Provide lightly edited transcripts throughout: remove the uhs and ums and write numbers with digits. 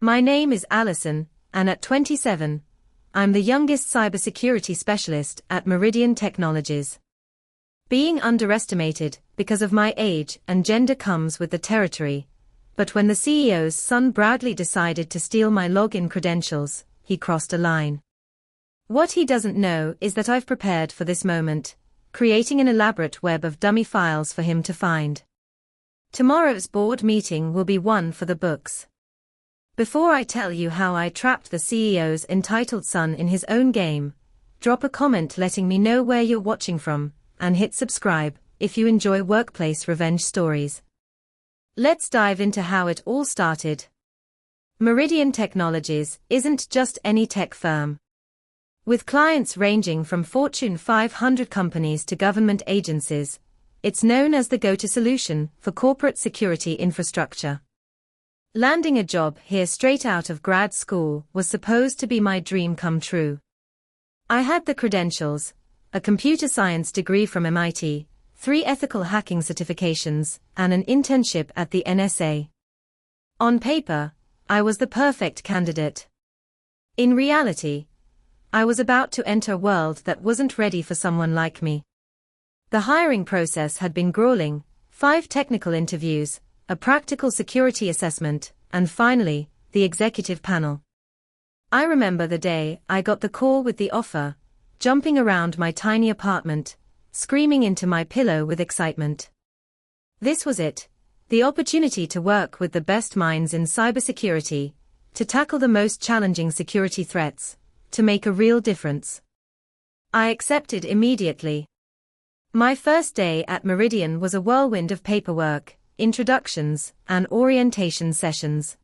My name is Allison, and at 27, I'm the youngest cybersecurity specialist at Meridian Technologies. Being underestimated because of my age and gender comes with the territory, but when the CEO's son Bradley decided to steal my login credentials, he crossed a line. What he doesn't know is that I've prepared for this moment, creating an elaborate web of dummy files for him to find. Tomorrow's board meeting will be one for the books. Before I tell you how I trapped the CEO's entitled son in his own game, drop a comment letting me know where you're watching from, and hit subscribe if you enjoy workplace revenge stories. Let's dive into how it all started. Meridian Technologies isn't just any tech firm. With clients ranging from Fortune 500 companies to government agencies, it's known as the go-to solution for corporate security infrastructure. Landing a job here straight out of grad school was supposed to be my dream come true. I had the credentials, a computer science degree from MIT, 3 ethical hacking certifications, and an internship at the NSA. On paper, I was the perfect candidate. In reality, I was about to enter a world that wasn't ready for someone like me. The hiring process had been grueling, 5 technical interviews, a practical security assessment, and finally, the executive panel. I remember the day I got the call with the offer, jumping around my tiny apartment, screaming into my pillow with excitement. This was it, the opportunity to work with the best minds in cybersecurity, to tackle the most challenging security threats, to make a real difference. I accepted immediately. My first day at Meridian was a whirlwind of paperwork, introductions, and orientation sessions.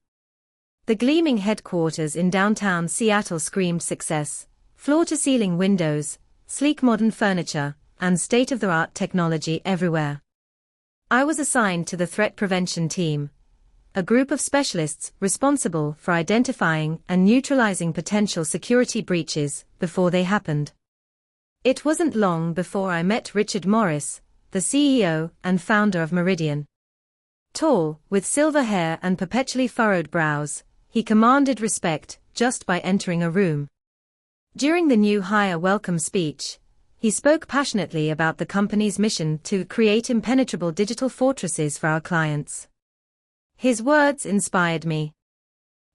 The gleaming headquarters in downtown Seattle screamed success, floor-to-ceiling windows, sleek modern furniture, and state-of-the-art technology everywhere. I was assigned to the threat prevention team, a group of specialists responsible for identifying and neutralizing potential security breaches before they happened. It wasn't long before I met Richard Morris, the CEO and founder of Meridian. Tall, with silver hair and perpetually furrowed brows, he commanded respect just by entering a room. During the new hire welcome speech, he spoke passionately about the company's mission to create impenetrable digital fortresses for our clients. His words inspired me.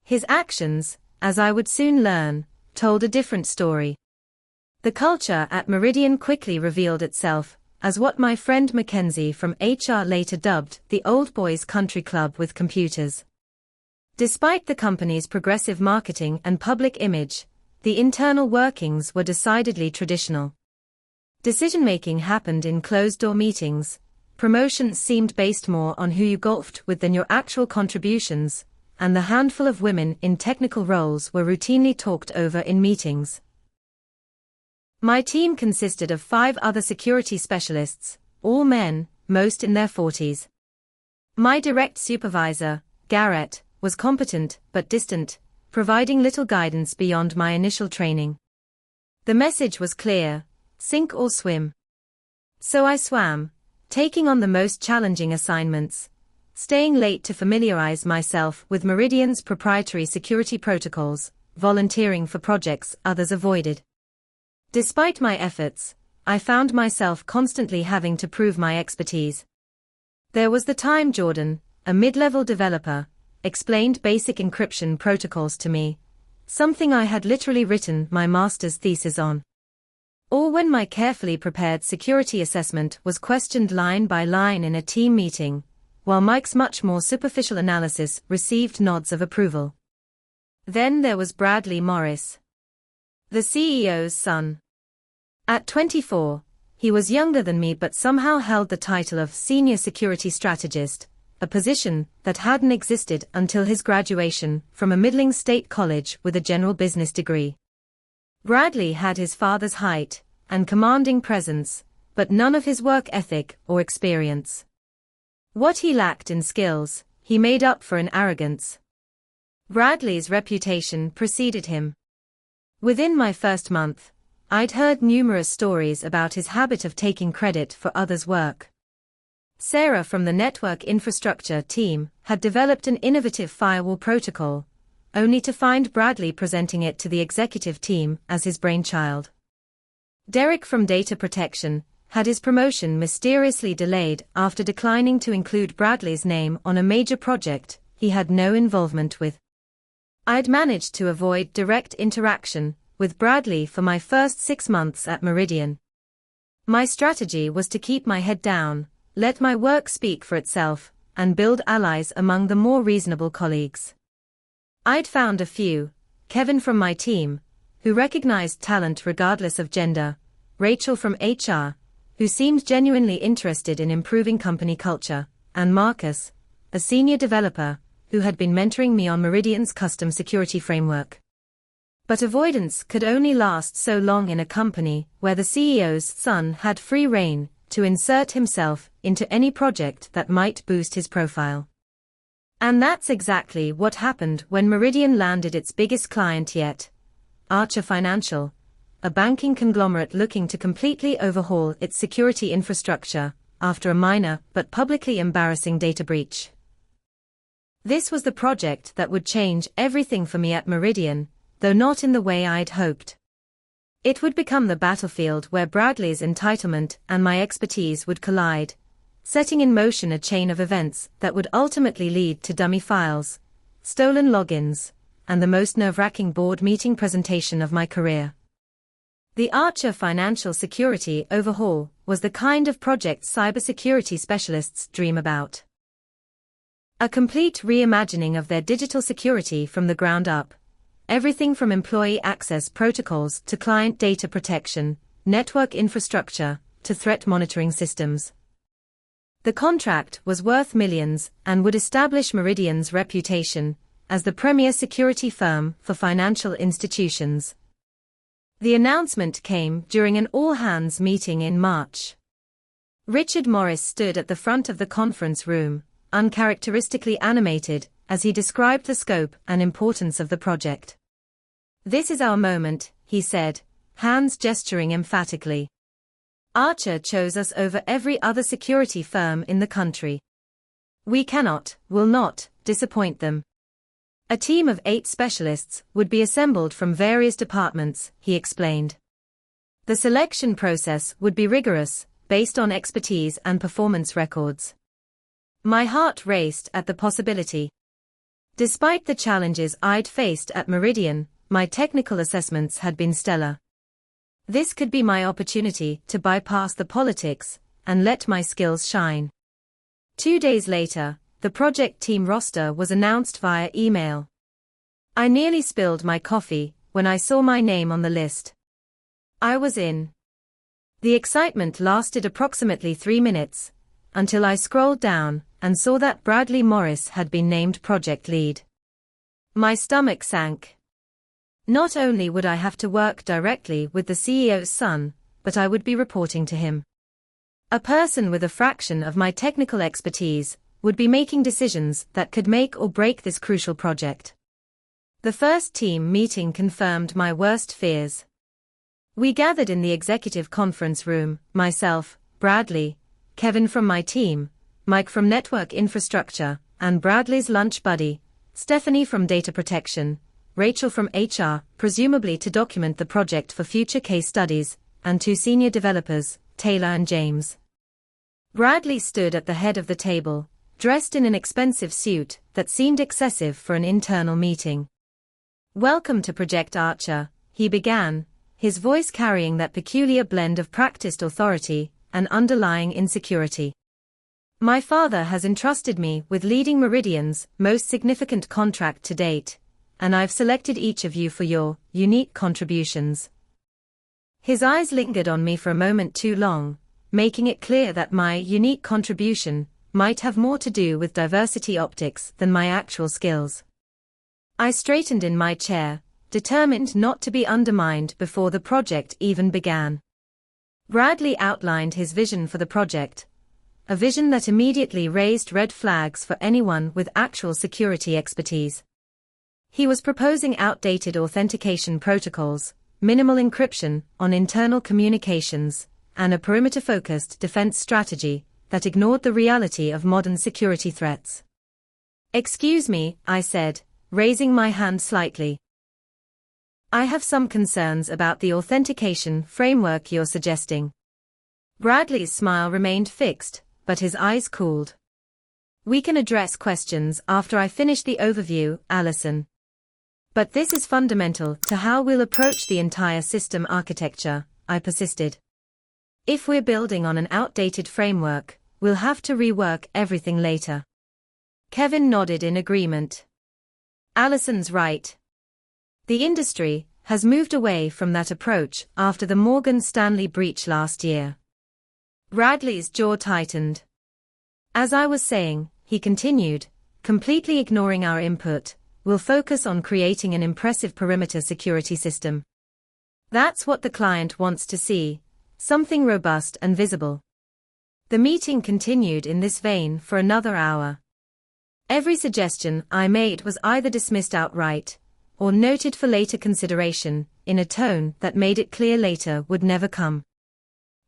His actions, as I would soon learn, told a different story. The culture at Meridian quickly revealed itself as what my friend Mackenzie from HR later dubbed the old boys country club with computers. Despite the company's progressive marketing and public image, the internal workings were decidedly traditional. Decision-making happened in closed-door meetings, promotions seemed based more on who you golfed with than your actual contributions, and the handful of women in technical roles were routinely talked over in meetings. My team consisted of 5 other security specialists, all men, most in their 40s. My direct supervisor, Garrett, was competent but distant, providing little guidance beyond my initial training. The message was clear: sink or swim. So I swam, taking on the most challenging assignments, staying late to familiarize myself with Meridian's proprietary security protocols, volunteering for projects others avoided. Despite my efforts, I found myself constantly having to prove my expertise. There was the time Jordan, a mid-level developer, explained basic encryption protocols to me, something I had literally written my master's thesis on. Or when my carefully prepared security assessment was questioned line by line in a team meeting, while Mike's much more superficial analysis received nods of approval. Then there was Bradley Morris, the CEO's son. At 24, he was younger than me but somehow held the title of Senior Security Strategist, a position that hadn't existed until his graduation from a middling state college with a general business degree. Bradley had his father's height and commanding presence, but none of his work ethic or experience. What he lacked in skills, he made up for in arrogance. Bradley's reputation preceded him. Within my first month, I'd heard numerous stories about his habit of taking credit for others' work. Sarah from the network infrastructure team had developed an innovative firewall protocol, only to find Bradley presenting it to the executive team as his brainchild. Derek from Data Protection had his promotion mysteriously delayed after declining to include Bradley's name on a major project he had no involvement with. I'd managed to avoid direct interaction with Bradley for my first 6 months at Meridian. My strategy was to keep my head down, let my work speak for itself, and build allies among the more reasonable colleagues. I'd found a few, Kevin from my team, who recognized talent regardless of gender, Rachel from HR, who seemed genuinely interested in improving company culture, and Marcus, a senior developer, who had been mentoring me on Meridian's custom security framework. But avoidance could only last so long in a company where the CEO's son had free rein to insert himself into any project that might boost his profile. And that's exactly what happened when Meridian landed its biggest client yet, Archer Financial, a banking conglomerate looking to completely overhaul its security infrastructure after a minor but publicly embarrassing data breach. This was the project that would change everything for me at Meridian, though not in the way I'd hoped. It would become the battlefield where Bradley's entitlement and my expertise would collide, setting in motion a chain of events that would ultimately lead to dummy files, stolen logins, and the most nerve-wracking board meeting presentation of my career. The Archer Financial Security Overhaul was the kind of project cybersecurity specialists dream about. A complete reimagining of their digital security from the ground up. Everything from employee access protocols to client data protection, network infrastructure, to threat monitoring systems. The contract was worth millions and would establish Meridian's reputation as the premier security firm for financial institutions. The announcement came during an all-hands meeting in March. Richard Morris stood at the front of the conference room, uncharacteristically animated, as he described the scope and importance of the project. "This is our moment," he said, hands gesturing emphatically. "Archer chose us over every other security firm in the country. We cannot, will not, disappoint them." A team of 8 specialists would be assembled from various departments, he explained. The selection process would be rigorous, based on expertise and performance records. My heart raced at the possibility. Despite the challenges I'd faced at Meridian, my technical assessments had been stellar. This could be my opportunity to bypass the politics and let my skills shine. 2 days later, the project team roster was announced via email. I nearly spilled my coffee when I saw my name on the list. I was in. The excitement lasted approximately 3 minutes, until I scrolled down and saw that Bradley Morris had been named project lead. My stomach sank. Not only would I have to work directly with the CEO's son, but I would be reporting to him. A person with a fraction of my technical expertise would be making decisions that could make or break this crucial project. The first team meeting confirmed my worst fears. We gathered in the executive conference room, myself, Bradley, Kevin from my team, Mike from network infrastructure, and Bradley's lunch buddy, Stephanie from data protection, Rachel from HR, presumably to document the project for future case studies, and 2 senior developers, Taylor and James. Bradley stood at the head of the table, dressed in an expensive suit that seemed excessive for an internal meeting. "Welcome to Project Archer," he began, his voice carrying that peculiar blend of practiced authority and underlying insecurity. "My father has entrusted me with leading Meridian's most significant contract to date, and I've selected each of you for your unique contributions." His eyes lingered on me for a moment too long, making it clear that my unique contribution might have more to do with diversity optics than my actual skills. I straightened in my chair, determined not to be undermined before the project even began. Bradley outlined his vision for the project, a vision that immediately raised red flags for anyone with actual security expertise. He was proposing outdated authentication protocols, minimal encryption on internal communications, and a perimeter-focused defense strategy that ignored the reality of modern security threats. "Excuse me," I said, raising my hand slightly. I have some concerns about the authentication framework you're suggesting. Bradley's smile remained fixed, but his eyes cooled. We can address questions after I finish the overview, Allison. But this is fundamental to how we'll approach the entire system architecture, I persisted. If we're building on an outdated framework, we'll have to rework everything later. Kevin nodded in agreement. Allison's right. The industry has moved away from that approach after the Morgan Stanley breach last year. Bradley's jaw tightened. As I was saying, he continued, completely ignoring our input, we'll focus on creating an impressive perimeter security system. That's what the client wants to see, something robust and visible. The meeting continued in this vein for another hour. Every suggestion I made was either dismissed outright, or noted for later consideration, in a tone that made it clear later would never come.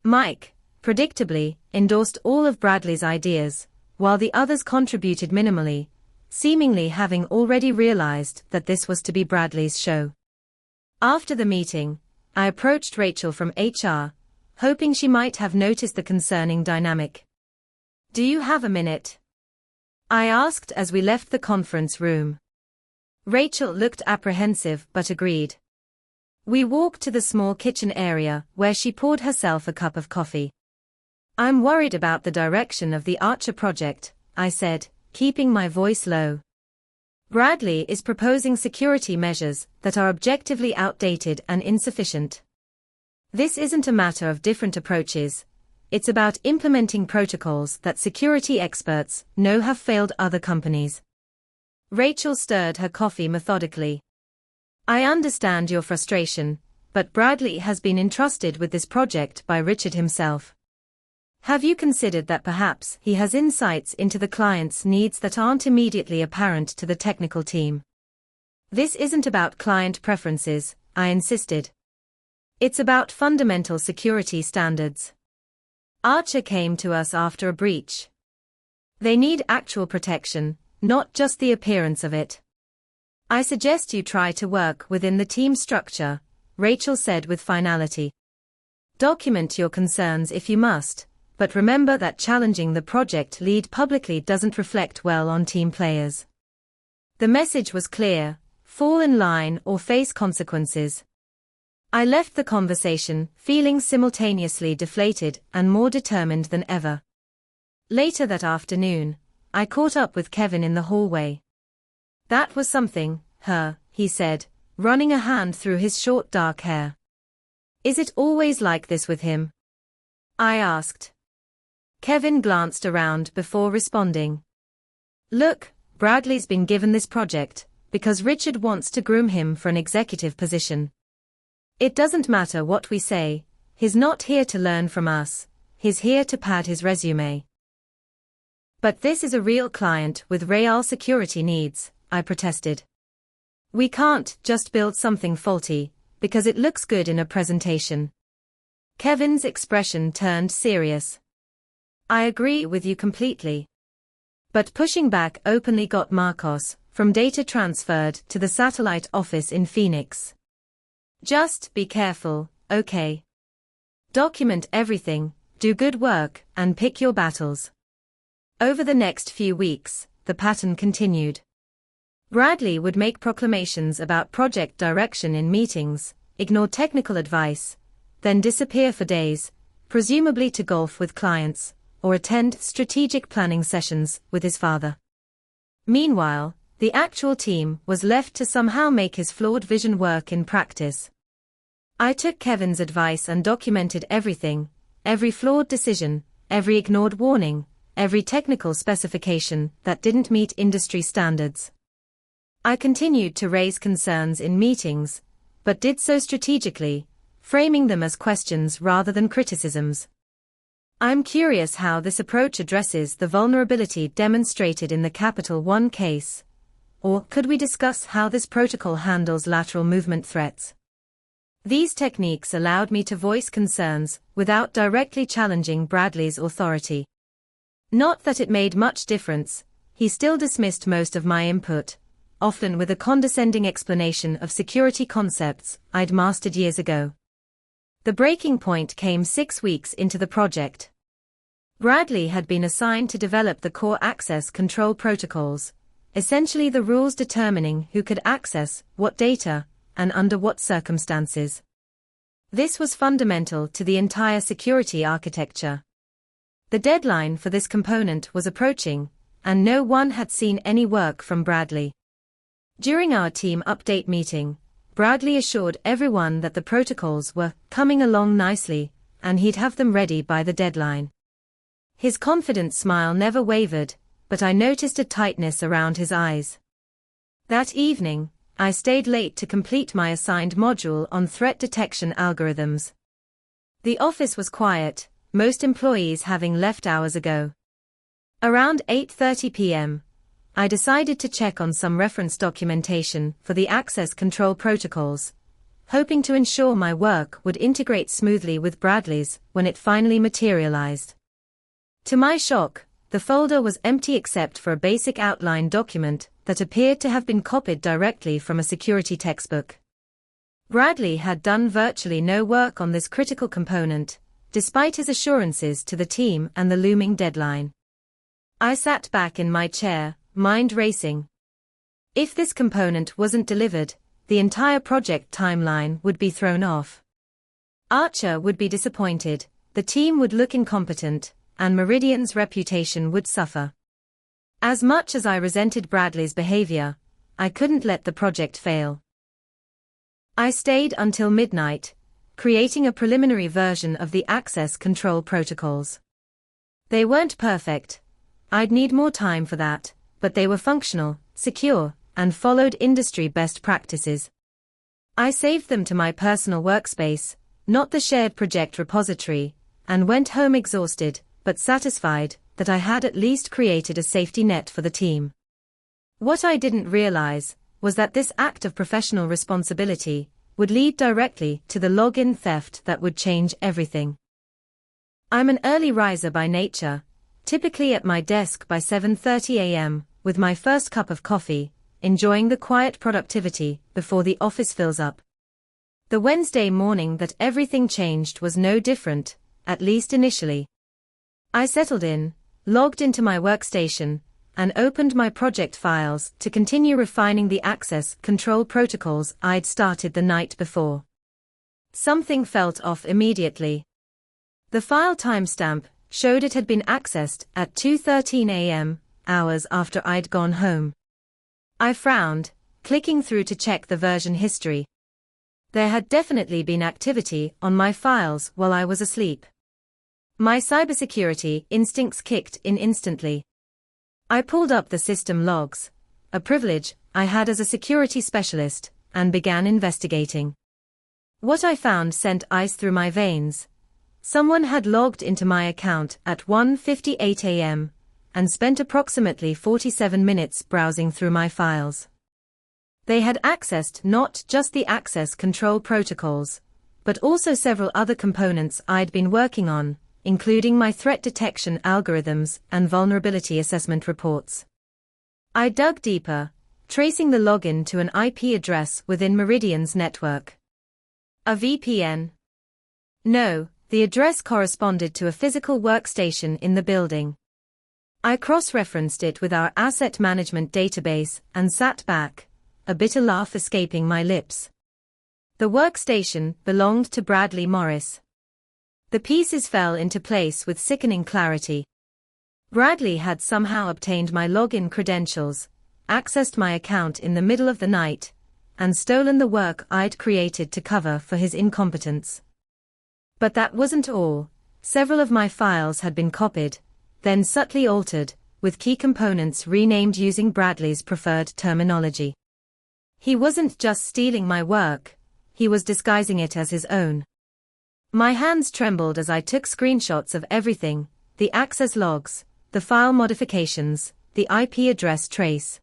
Mike, predictably, endorsed all of Bradley's ideas, while the others contributed minimally, seemingly having already realized that this was to be Bradley's show. After the meeting, I approached Rachel from HR, hoping she might have noticed the concerning dynamic. "Do you have a minute?" I asked as we left the conference room. Rachel looked apprehensive but agreed. We walked to the small kitchen area where she poured herself a cup of coffee. "I'm worried about the direction of the Archer project," I said, keeping my voice low. "Bradley is proposing security measures that are objectively outdated and insufficient. This isn't a matter of different approaches. It's about implementing protocols that security experts know have failed other companies." Rachel stirred her coffee methodically. "I understand your frustration, but Bradley has been entrusted with this project by Richard himself. Have you considered that perhaps he has insights into the client's needs that aren't immediately apparent to the technical team?" "This isn't about client preferences," I insisted. "It's about fundamental security standards. Archer came to us after a breach. They need actual protection, not just the appearance of it. I suggest you try to work within the team structure," Rachel said with finality. "Document your concerns if you must, but remember that challenging the project lead publicly doesn't reflect well on team players." The message was clear: fall in line or face consequences. I left the conversation feeling simultaneously deflated and more determined than ever. Later that afternoon, I caught up with Kevin in the hallway. "That was something, he said, running a hand through his short dark hair. "Is it always like this with him?" I asked. Kevin glanced around before responding. "Look, Bradley's been given this project because Richard wants to groom him for an executive position. It doesn't matter what we say, he's not here to learn from us, he's here to pad his resume." "But this is a real client with real security needs," I protested. "We can't just build something faulty because it looks good in a presentation." Kevin's expression turned serious. "I agree with you completely. But pushing back openly got Marcos from data transferred to the satellite office in Phoenix. Just be careful, okay? Document everything, do good work, and pick your battles." Over the next few weeks, the pattern continued. Bradley would make proclamations about project direction in meetings, ignore technical advice, then disappear for days, presumably to golf with clients, or attend strategic planning sessions with his father. Meanwhile, the actual team was left to somehow make his flawed vision work in practice. I took Kevin's advice and documented everything, every flawed decision, every ignored warning, every technical specification that didn't meet industry standards. I continued to raise concerns in meetings, but did so strategically, framing them as questions rather than criticisms. I'm curious how this approach addresses the vulnerability demonstrated in the Capital One case. Or could we discuss how this protocol handles lateral movement threats? These techniques allowed me to voice concerns without directly challenging Bradley's authority. Not that it made much difference, he still dismissed most of my input, often with a condescending explanation of security concepts I'd mastered years ago. The breaking point came 6 weeks into the project. Bradley had been assigned to develop the core access control protocols, essentially the rules determining who could access what data and under what circumstances. This was fundamental to the entire security architecture. The deadline for this component was approaching, and no one had seen any work from Bradley. During our team update meeting, Bradley assured everyone that the protocols were coming along nicely, and he'd have them ready by the deadline. His confident smile never wavered, but I noticed a tightness around his eyes. That evening, I stayed late to complete my assigned module on threat detection algorithms. The office was quiet, most employees having left hours ago. Around 8:30 p.m., I decided to check on some reference documentation for the access control protocols, hoping to ensure my work would integrate smoothly with Bradley's when it finally materialized. To my shock, the folder was empty except for a basic outline document that appeared to have been copied directly from a security textbook. Bradley had done virtually no work on this critical component, despite his assurances to the team and the looming deadline. I sat back in my chair, mind racing. If this component wasn't delivered, the entire project timeline would be thrown off. Archer would be disappointed, the team would look incompetent, and Meridian's reputation would suffer. As much as I resented Bradley's behavior, I couldn't let the project fail. I stayed until midnight, creating a preliminary version of the access control protocols. They weren't perfect. I'd need more time for that, but they were functional, secure, and followed industry best practices. I saved them to my personal workspace, not the shared project repository, and went home exhausted, but satisfied that I had at least created a safety net for the team. What I didn't realize was that this act of professional responsibility would lead directly to the login theft that would change everything. I'm an early riser by nature, typically at my desk by 7:30 a.m., with my first cup of coffee, enjoying the quiet productivity before the office fills up. The Wednesday morning that everything changed was no different, at least initially. I settled in, logged into my workstation, and opened my project files to continue refining the access control protocols I'd started the night before. Something felt off immediately. The file timestamp showed it had been accessed at 2:13 a.m., hours after I'd gone home. I frowned, clicking through to check the version history. There had definitely been activity on my files while I was asleep. My cybersecurity instincts kicked in instantly. I pulled up the system logs, a privilege I had as a security specialist, and began investigating. What I found sent ice through my veins. Someone had logged into my account at 1:58 a.m. and spent approximately 47 minutes browsing through my files. They had accessed not just the access control protocols, but also several other components I'd been working on, including my threat detection algorithms and vulnerability assessment reports. I dug deeper, tracing the login to an IP address within Meridian's network. A VPN? No, the address corresponded to a physical workstation in the building. I cross-referenced it with our asset management database and sat back, a bitter laugh escaping my lips. The workstation belonged to Bradley Morris. The pieces fell into place with sickening clarity. Bradley had somehow obtained my login credentials, accessed my account in the middle of the night, and stolen the work I'd created to cover for his incompetence. But that wasn't all. Several of my files had been copied, then subtly altered, with key components renamed using Bradley's preferred terminology. He wasn't just stealing my work, he was disguising it as his own. My hands trembled as I took screenshots of everything, the access logs, the file modifications, the IP address trace.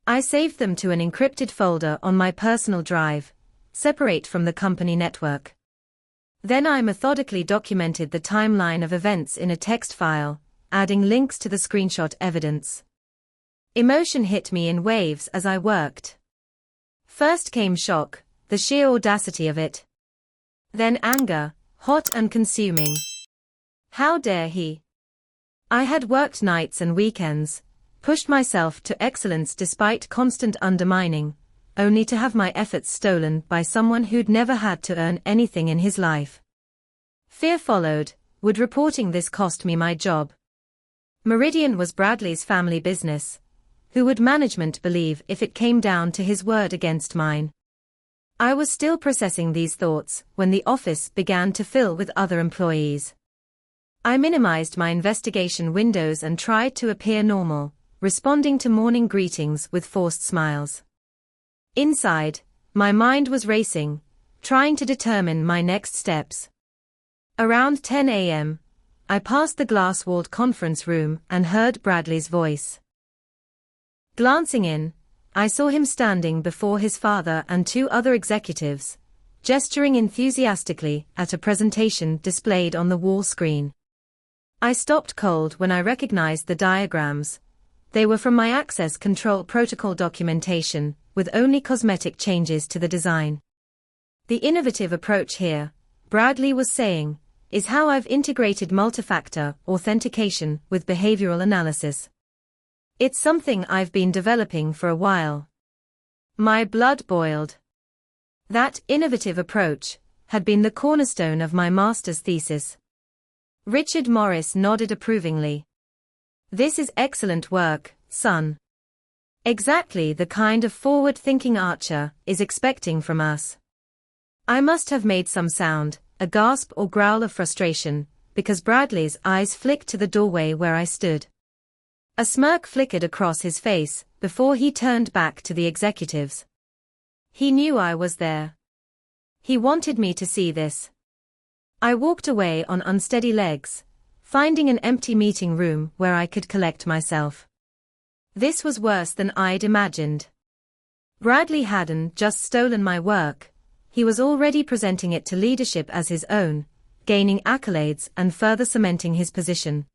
I saved them to an encrypted folder on my personal drive, separate from the company network. Then I methodically documented the timeline of events in a text file, adding links to the screenshot evidence. Emotion hit me in waves as I worked. First came shock, the sheer audacity of it. Then anger, hot and consuming. How dare he? I had worked nights and weekends, pushed myself to excellence despite constant undermining, only to have my efforts stolen by someone who'd never had to earn anything in his life. Fear followed. Would reporting this cost me my job? Meridian was Bradley's family business. Who would management believe if it came down to his word against mine? I was still processing these thoughts when the office began to fill with other employees. I minimized my investigation windows and tried to appear normal, responding to morning greetings with forced smiles. Inside, my mind was racing, trying to determine my next steps. Around 10 a.m., I passed the glass-walled conference room and heard Bradley's voice. Glancing in, I saw him standing before his father and two other executives, gesturing enthusiastically at a presentation displayed on the wall screen. I stopped cold when I recognized the diagrams. They were from my access control protocol documentation, with only cosmetic changes to the design. The innovative approach here, Bradley was saying, is how I've integrated multi-factor authentication with behavioral analysis. It's something I've been developing for a while. My blood boiled. That innovative approach had been the cornerstone of my master's thesis. Richard Morris nodded approvingly. This is excellent work, son. Exactly the kind of forward-thinking Archer is expecting from us. I must have made some sound, a gasp or growl of frustration, because Bradley's eyes flicked to the doorway where I stood. A smirk flickered across his face before he turned back to the executives. He knew I was there. He wanted me to see this. I walked away on unsteady legs, finding an empty meeting room where I could collect myself. This was worse than I'd imagined. Bradley hadn't just stolen my work. He was already presenting it to leadership as his own, gaining accolades and further cementing his position.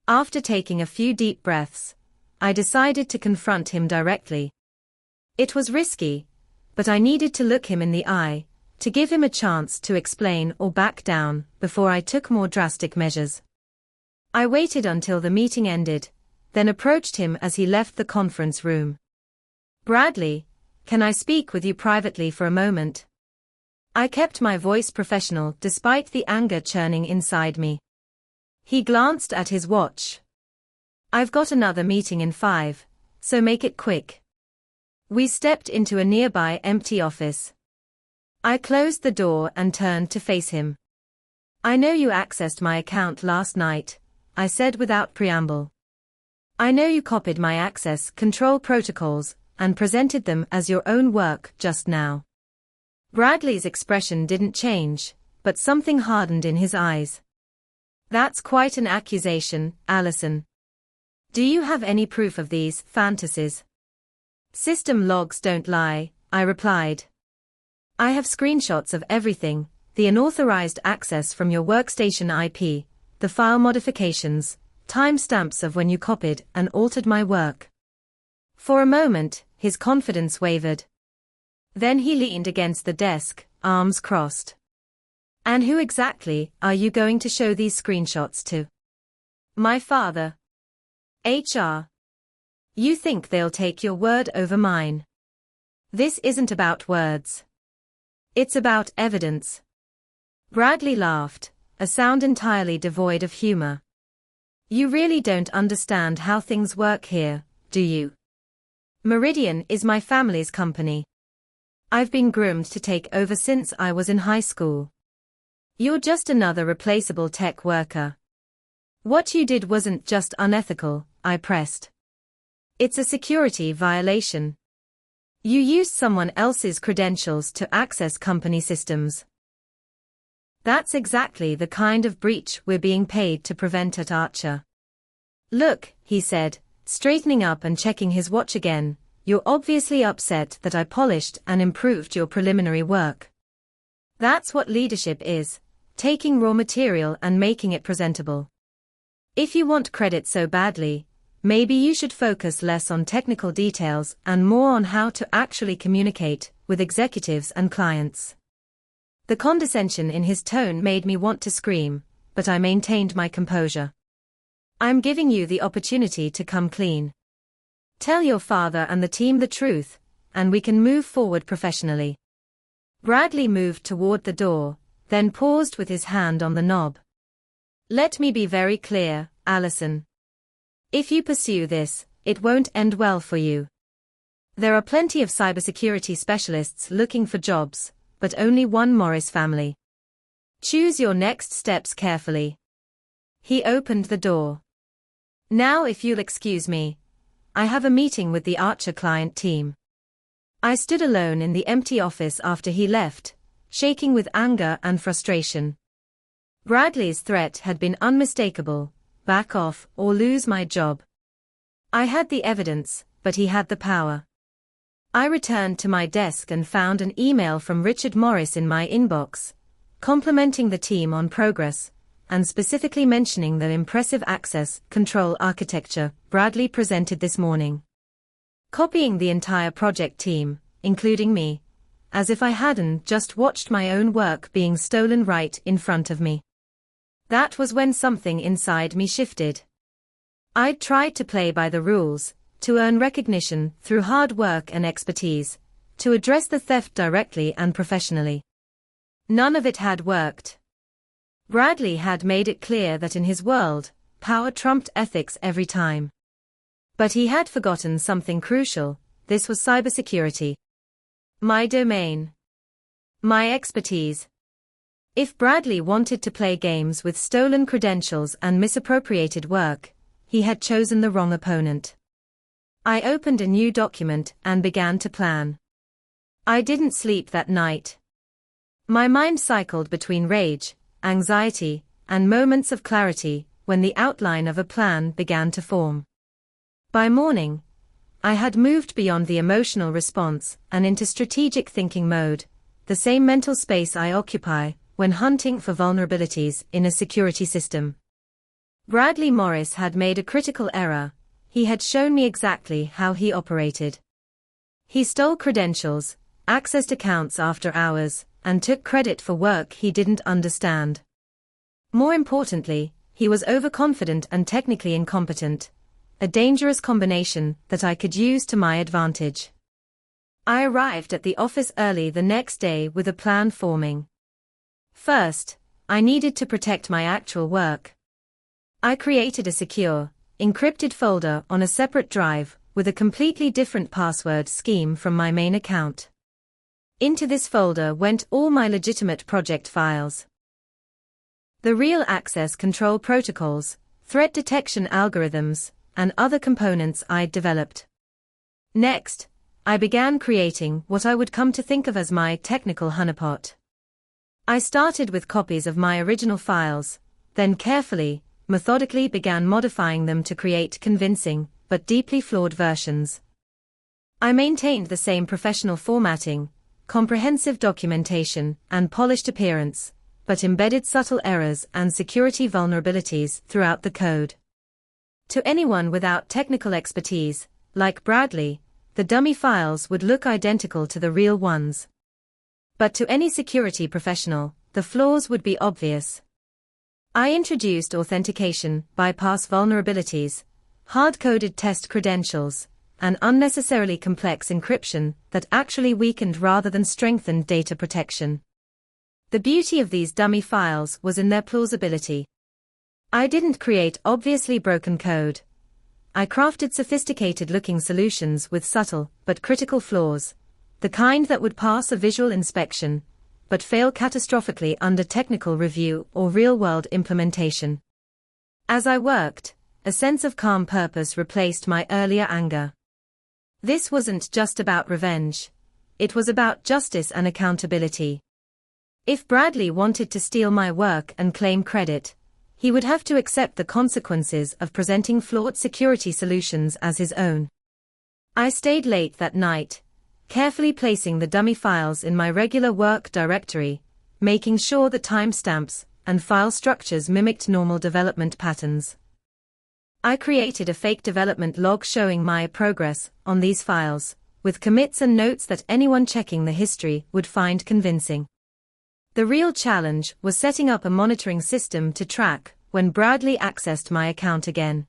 After taking a few deep breaths, I decided to confront him directly. It was risky, but I needed to look him in the eye, to give him a chance to explain or back down before I took more drastic measures. I waited until the meeting ended, then approached him as he left the conference room. Bradley, can I speak with you privately for a moment? I kept my voice professional despite the anger churning inside me. He glanced at his watch. I've got another meeting in 5, so make it quick. We stepped into a nearby empty office. I closed the door and turned to face him. I know you accessed my account last night, I said without preamble. I know you copied my access control protocols and presented them as your own work just now. Bradley's expression didn't change, but something hardened in his eyes. That's quite an accusation, Allison. Do you have any proof of these fantasies? System logs don't lie, I replied. I have screenshots of everything, the unauthorized access from your workstation IP, the file modifications, timestamps of when you copied and altered my work. For a moment, his confidence wavered. Then he leaned against the desk, arms crossed. And who exactly are you going to show these screenshots to? My father. HR. You think they'll take your word over mine? This isn't about words. It's about evidence. Bradley laughed, a sound entirely devoid of humor. You really don't understand how things work here, do you? Meridian is my family's company. I've been groomed to take over since I was in high school. You're just another replaceable tech worker. What you did wasn't just unethical, I pressed. It's a security violation. You used someone else's credentials to access company systems. That's exactly the kind of breach we're being paid to prevent at Archer. Look, he said, straightening up and checking his watch again, you're obviously upset that I polished and improved your preliminary work. That's what leadership is, taking raw material and making it presentable. If you want credit so badly, Maybe you should focus less on technical details and more on how to actually communicate with executives and clients. The condescension in his tone made me want to scream, but I maintained my composure. I'm giving you the opportunity to come clean. Tell your father and the team the truth, and we can move forward professionally. Bradley moved toward the door, then paused with his hand on the knob. Let me be very clear, Allison. If you pursue this, it won't end well for you. There are plenty of cybersecurity specialists looking for jobs, but only one Morris family. Choose your next steps carefully. He opened the door. Now if you'll excuse me, I have a meeting with the Archer client team. I stood alone in the empty office after he left, shaking with anger and frustration. Bradley's threat had been unmistakable: back off or lose my job. I had the evidence, but he had the power. I returned to my desk and found an email from Richard Morris in my inbox, complimenting the team on progress, and specifically mentioning the impressive access control architecture Bradley presented this morning. Copying the entire project team, including me, as if I hadn't just watched my own work being stolen right in front of me. That was when something inside me shifted. I'd tried to play by the rules, to earn recognition through hard work and expertise, to address the theft directly and professionally. None of it had worked. Bradley had made it clear that in his world, power trumped ethics every time. But he had forgotten something crucial: this was cybersecurity. My domain. My expertise. If Bradley wanted to play games with stolen credentials and misappropriated work, he had chosen the wrong opponent. I opened a new document and began to plan. I didn't sleep that night. My mind cycled between rage, anxiety, and moments of clarity when the outline of a plan began to form. By morning, I had moved beyond the emotional response and into strategic thinking mode, the same mental space I occupy when hunting for vulnerabilities in a security system. Bradley Morris had made a critical error. He had shown me exactly how he operated. He stole credentials, accessed accounts after hours, and took credit for work he didn't understand. More importantly, he was overconfident and technically incompetent, a dangerous combination that I could use to my advantage. I arrived at the office early the next day with a plan forming. First, I needed to protect my actual work. I created a secure, encrypted folder on a separate drive with a completely different password scheme from my main account. Into this folder went all my legitimate project files. The real access control protocols, threat detection algorithms, and other components I'd developed. Next, I began creating what I would come to think of as my technical honeypot. I started with copies of my original files, then carefully, methodically began modifying them to create convincing, but deeply flawed versions. I maintained the same professional formatting, comprehensive documentation, and polished appearance, but embedded subtle errors and security vulnerabilities throughout the code. To anyone without technical expertise, like Bradley, the dummy files would look identical to the real ones. But to any security professional, the flaws would be obvious. I introduced authentication, bypass vulnerabilities, hard-coded test credentials, and unnecessarily complex encryption that actually weakened rather than strengthened data protection. The beauty of these dummy files was in their plausibility. I didn't create obviously broken code. I crafted sophisticated-looking solutions with subtle but critical flaws, the kind that would pass a visual inspection, but fail catastrophically under technical review or real-world implementation. As I worked, a sense of calm purpose replaced my earlier anger. This wasn't just about revenge. It was about justice and accountability. If Bradley wanted to steal my work and claim credit, he would have to accept the consequences of presenting flawed security solutions as his own. I stayed late that night, carefully placing the dummy files in my regular work directory, making sure the timestamps and file structures mimicked normal development patterns. I created a fake development log showing my progress on these files, with commits and notes that anyone checking the history would find convincing. The real challenge was setting up a monitoring system to track when Bradley accessed my account again.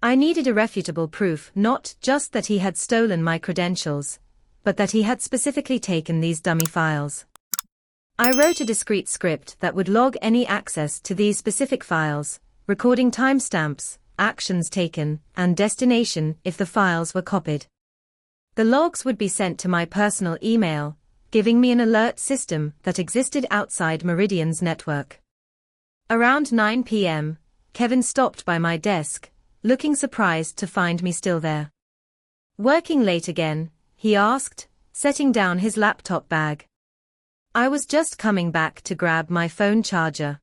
I needed irrefutable proof, not just that he had stolen my credentials, but that he had specifically taken these dummy files. I wrote a discrete script that would log any access to these specific files, recording timestamps, actions taken, and destination if the files were copied. The logs would be sent to my personal email, giving me an alert system that existed outside Meridian's network. Around 9 p.m., Kevin stopped by my desk, looking surprised to find me still there. "Working late again?" he asked, setting down his laptop bag. I was just coming back to grab my phone charger.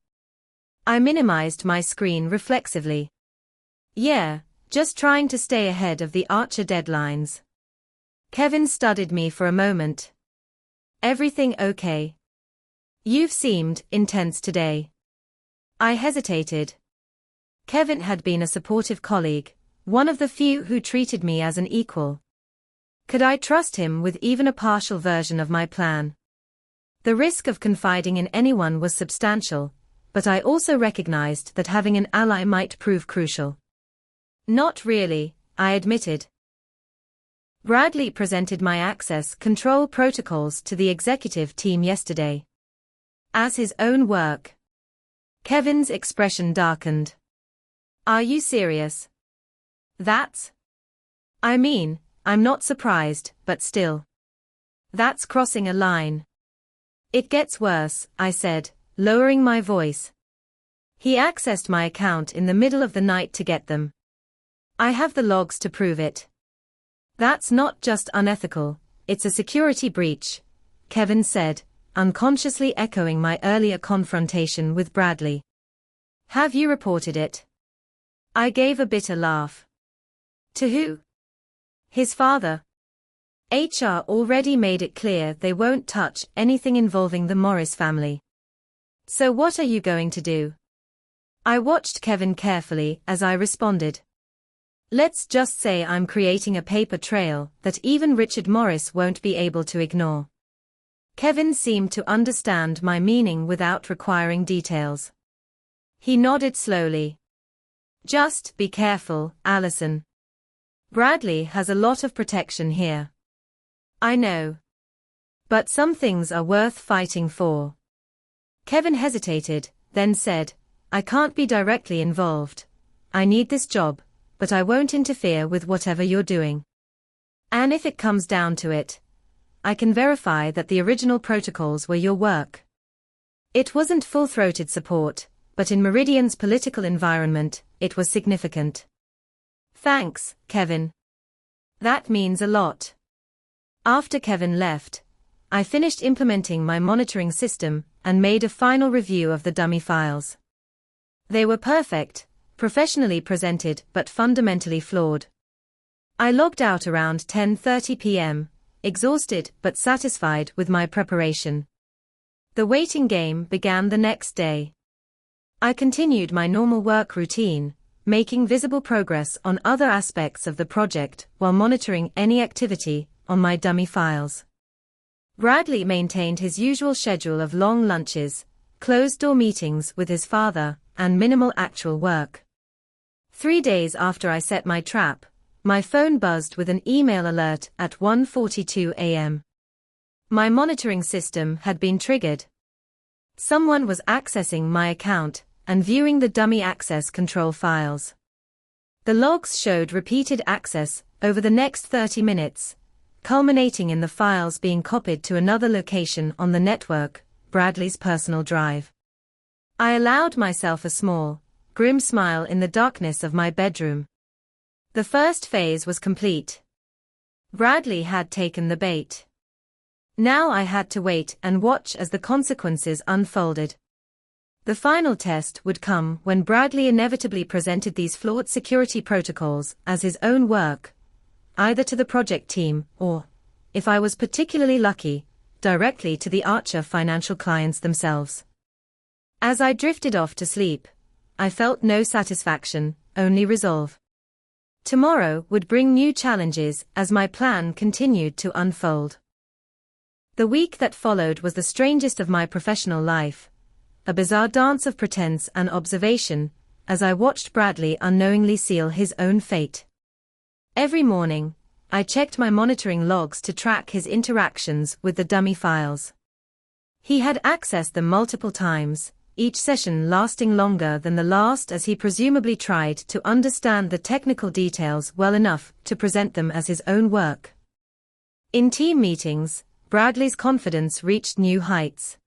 I minimized my screen reflexively. "Yeah, just trying to stay ahead of the Archer deadlines." Kevin studied me for a moment. "Everything okay? You've seemed intense today." I hesitated. Kevin had been a supportive colleague, one of the few who treated me as an equal. Could I trust him with even a partial version of my plan? The risk of confiding in anyone was substantial, but I also recognized that having an ally might prove crucial. "Not really," I admitted. Bradley presented my access control protocols to the executive team yesterday. As his own work. Kevin's expression darkened. "Are you serious?" I mean, I'm not surprised, but still. That's crossing a line." "It gets worse," I said, lowering my voice. "He accessed my account in the middle of the night to get them. I have the logs to prove it." "That's not just unethical, it's a security breach," Kevin said, unconsciously echoing my earlier confrontation with Bradley. "Have you reported it?" I gave a bitter laugh. "To who?" "His father. HR already made it clear they won't touch anything involving the Morris family." "So what are you going to do?" I watched Kevin carefully as I responded. "Let's just say I'm creating a paper trail that even Richard Morris won't be able to ignore." Kevin seemed to understand my meaning without requiring details. He nodded slowly. "Just be careful, Allison. Bradley has a lot of protection here." "I know. But some things are worth fighting for." Kevin hesitated, then said, "I can't be directly involved. I need this job, but I won't interfere with whatever you're doing. And if it comes down to it, I can verify that the original protocols were your work." It wasn't full-throated support, but in Meridian's political environment, it was significant. "Thanks, Kevin. That means a lot." After Kevin left, I finished implementing my monitoring system and made a final review of the dummy files. They were perfect, professionally presented but fundamentally flawed. I logged out around 10:30 p.m., exhausted but satisfied with my preparation. The waiting game began the next day. I continued my normal work routine, making visible progress on other aspects of the project while monitoring any activity on my dummy files. Bradley maintained his usual schedule of long lunches, closed-door meetings with his father, and minimal actual work. 3 days after I set my trap, my phone buzzed with an email alert at 1:42 a.m. My monitoring system had been triggered. Someone was accessing my account and viewing the dummy access control files. The logs showed repeated access over the next 30 minutes, culminating in the files being copied to another location on the network, Bradley's personal drive. I allowed myself a small, grim smile in the darkness of my bedroom. The first phase was complete. Bradley had taken the bait. Now I had to wait and watch as the consequences unfolded. The final test would come when Bradley inevitably presented these flawed security protocols as his own work, either to the project team or, if I was particularly lucky, directly to the Archer financial clients themselves. As I drifted off to sleep, I felt no satisfaction, only resolve. Tomorrow would bring new challenges as my plan continued to unfold. The week that followed was the strangest of my professional life, a bizarre dance of pretense and observation, as I watched Bradley unknowingly seal his own fate. Every morning, I checked my monitoring logs to track his interactions with the dummy files. He had accessed them multiple times, each session lasting longer than the last as he presumably tried to understand the technical details well enough to present them as his own work. In team meetings, Bradley's confidence reached new heights.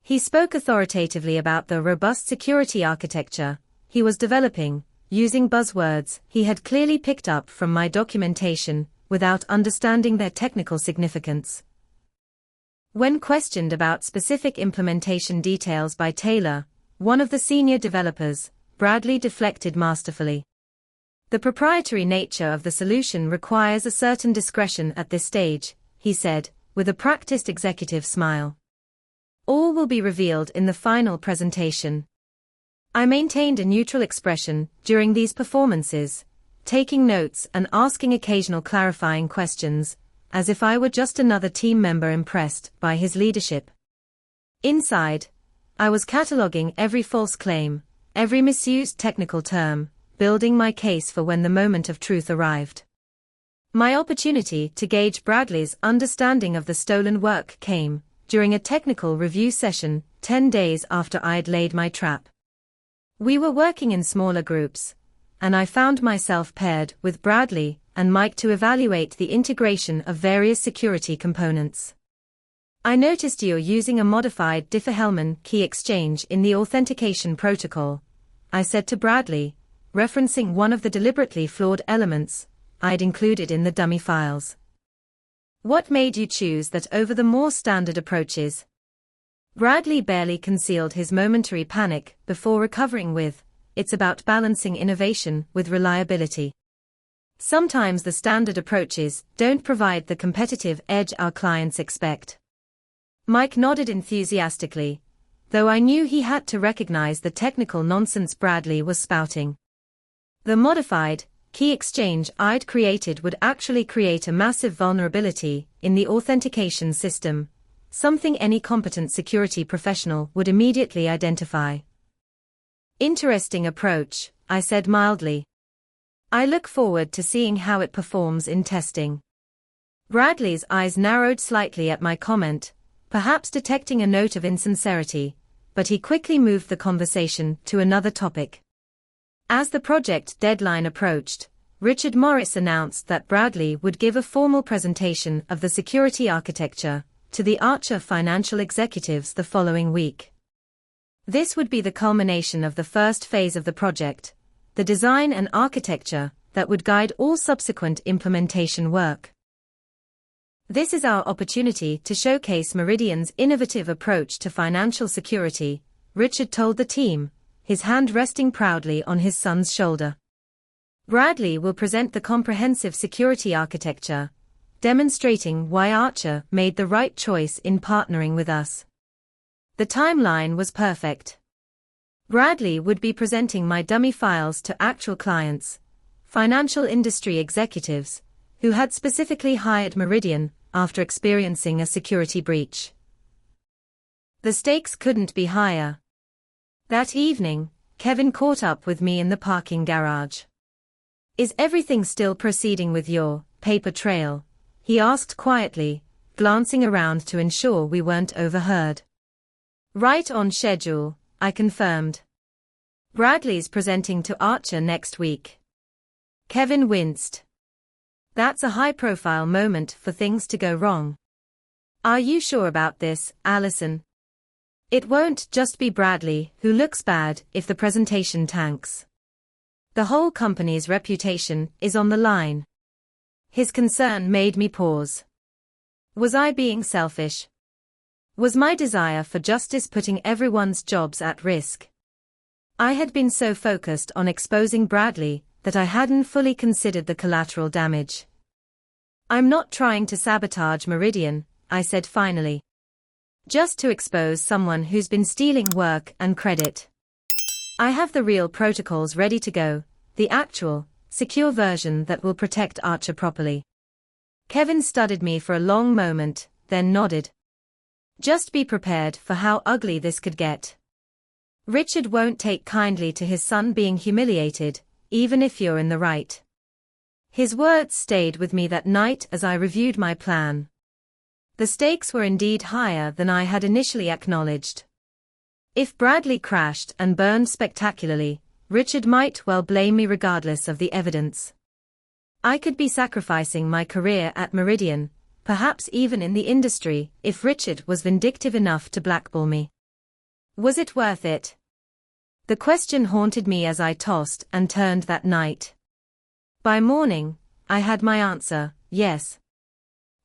He spoke authoritatively about the robust security architecture he was developing, using buzzwords he had clearly picked up from my documentation without understanding their technical significance. When questioned about specific implementation details by Taylor, one of the senior developers, Bradley deflected masterfully. The proprietary nature of the solution requires a certain discretion at this stage, he said, with a practiced executive smile. All will be revealed in the final presentation. I maintained a neutral expression during these performances, taking notes and asking occasional clarifying questions, as if I were just another team member impressed by his leadership. Inside, I was cataloging every false claim, every misused technical term, building my case for when the moment of truth arrived. My opportunity to gauge Bradley's understanding of the stolen work came during a technical review session 10 days after I'd laid my trap. We were working in smaller groups, and I found myself paired with Bradley and Mike to evaluate the integration of various security components. I noticed you're using a modified Diffie-Hellman key exchange in the authentication protocol, I said to Bradley, referencing one of the deliberately flawed elements I'd included in the dummy files. What made you choose that over the more standard approaches? Bradley barely concealed his momentary panic before recovering with, "It's about balancing innovation with reliability. Sometimes the standard approaches don't provide the competitive edge our clients expect." Mike nodded enthusiastically, though I knew he had to recognize the technical nonsense Bradley was spouting. The modified key exchange I'd created would actually create a massive vulnerability in the authentication system, something any competent security professional would immediately identify. "Interesting approach," I said mildly. "I look forward to seeing how it performs in testing." Bradley's eyes narrowed slightly at my comment, perhaps detecting a note of insincerity, but he quickly moved the conversation to another topic. As the project deadline approached, Richard Morris announced that Bradley would give a formal presentation of the security architecture to the Archer financial executives the following week. This would be the culmination of the first phase of the project, the design and architecture that would guide all subsequent implementation work. "This is our opportunity to showcase Meridian's innovative approach to financial security," Richard told the team, his hand resting proudly on his son's shoulder. "Bradley will present the comprehensive security architecture, demonstrating why Archer made the right choice in partnering with us." The timeline was perfect. Bradley would be presenting my dummy files to actual clients, financial industry executives, who had specifically hired Meridian after experiencing a security breach. The stakes couldn't be higher. That evening, Kevin caught up with me in the parking garage. "Is everything still proceeding with your paper trail?" he asked quietly, glancing around to ensure we weren't overheard. "Right on schedule," I confirmed. "Bradley's presenting to Archer next week." Kevin winced. "That's a high-profile moment for things to go wrong." "Are you sure about this, Allison?" "It won't just be Bradley who looks bad if the presentation tanks. The whole company's reputation is on the line." His concern made me pause. Was I being selfish? Was my desire for justice putting everyone's jobs at risk? I had been so focused on exposing Bradley that I hadn't fully considered the collateral damage. "I'm not trying to sabotage Meridian," I said finally. "Just to expose someone who's been stealing work and credit. I have the real protocols ready to go, the actual, secure version that will protect Archer properly. Kevin studied me for a long moment, then nodded. Just be prepared for how ugly this could get. Richard won't take kindly to his son being humiliated, even if you're in the right. His words stayed with me that night as I reviewed my plan. The stakes were indeed higher than I had initially acknowledged. If Bradley crashed and burned spectacularly, Richard might well blame me regardless of the evidence. I could be sacrificing my career at Meridian, perhaps even in the industry, if Richard was vindictive enough to blackball me. Was it worth it? The question haunted me as I tossed and turned that night. By morning, I had my answer, yes.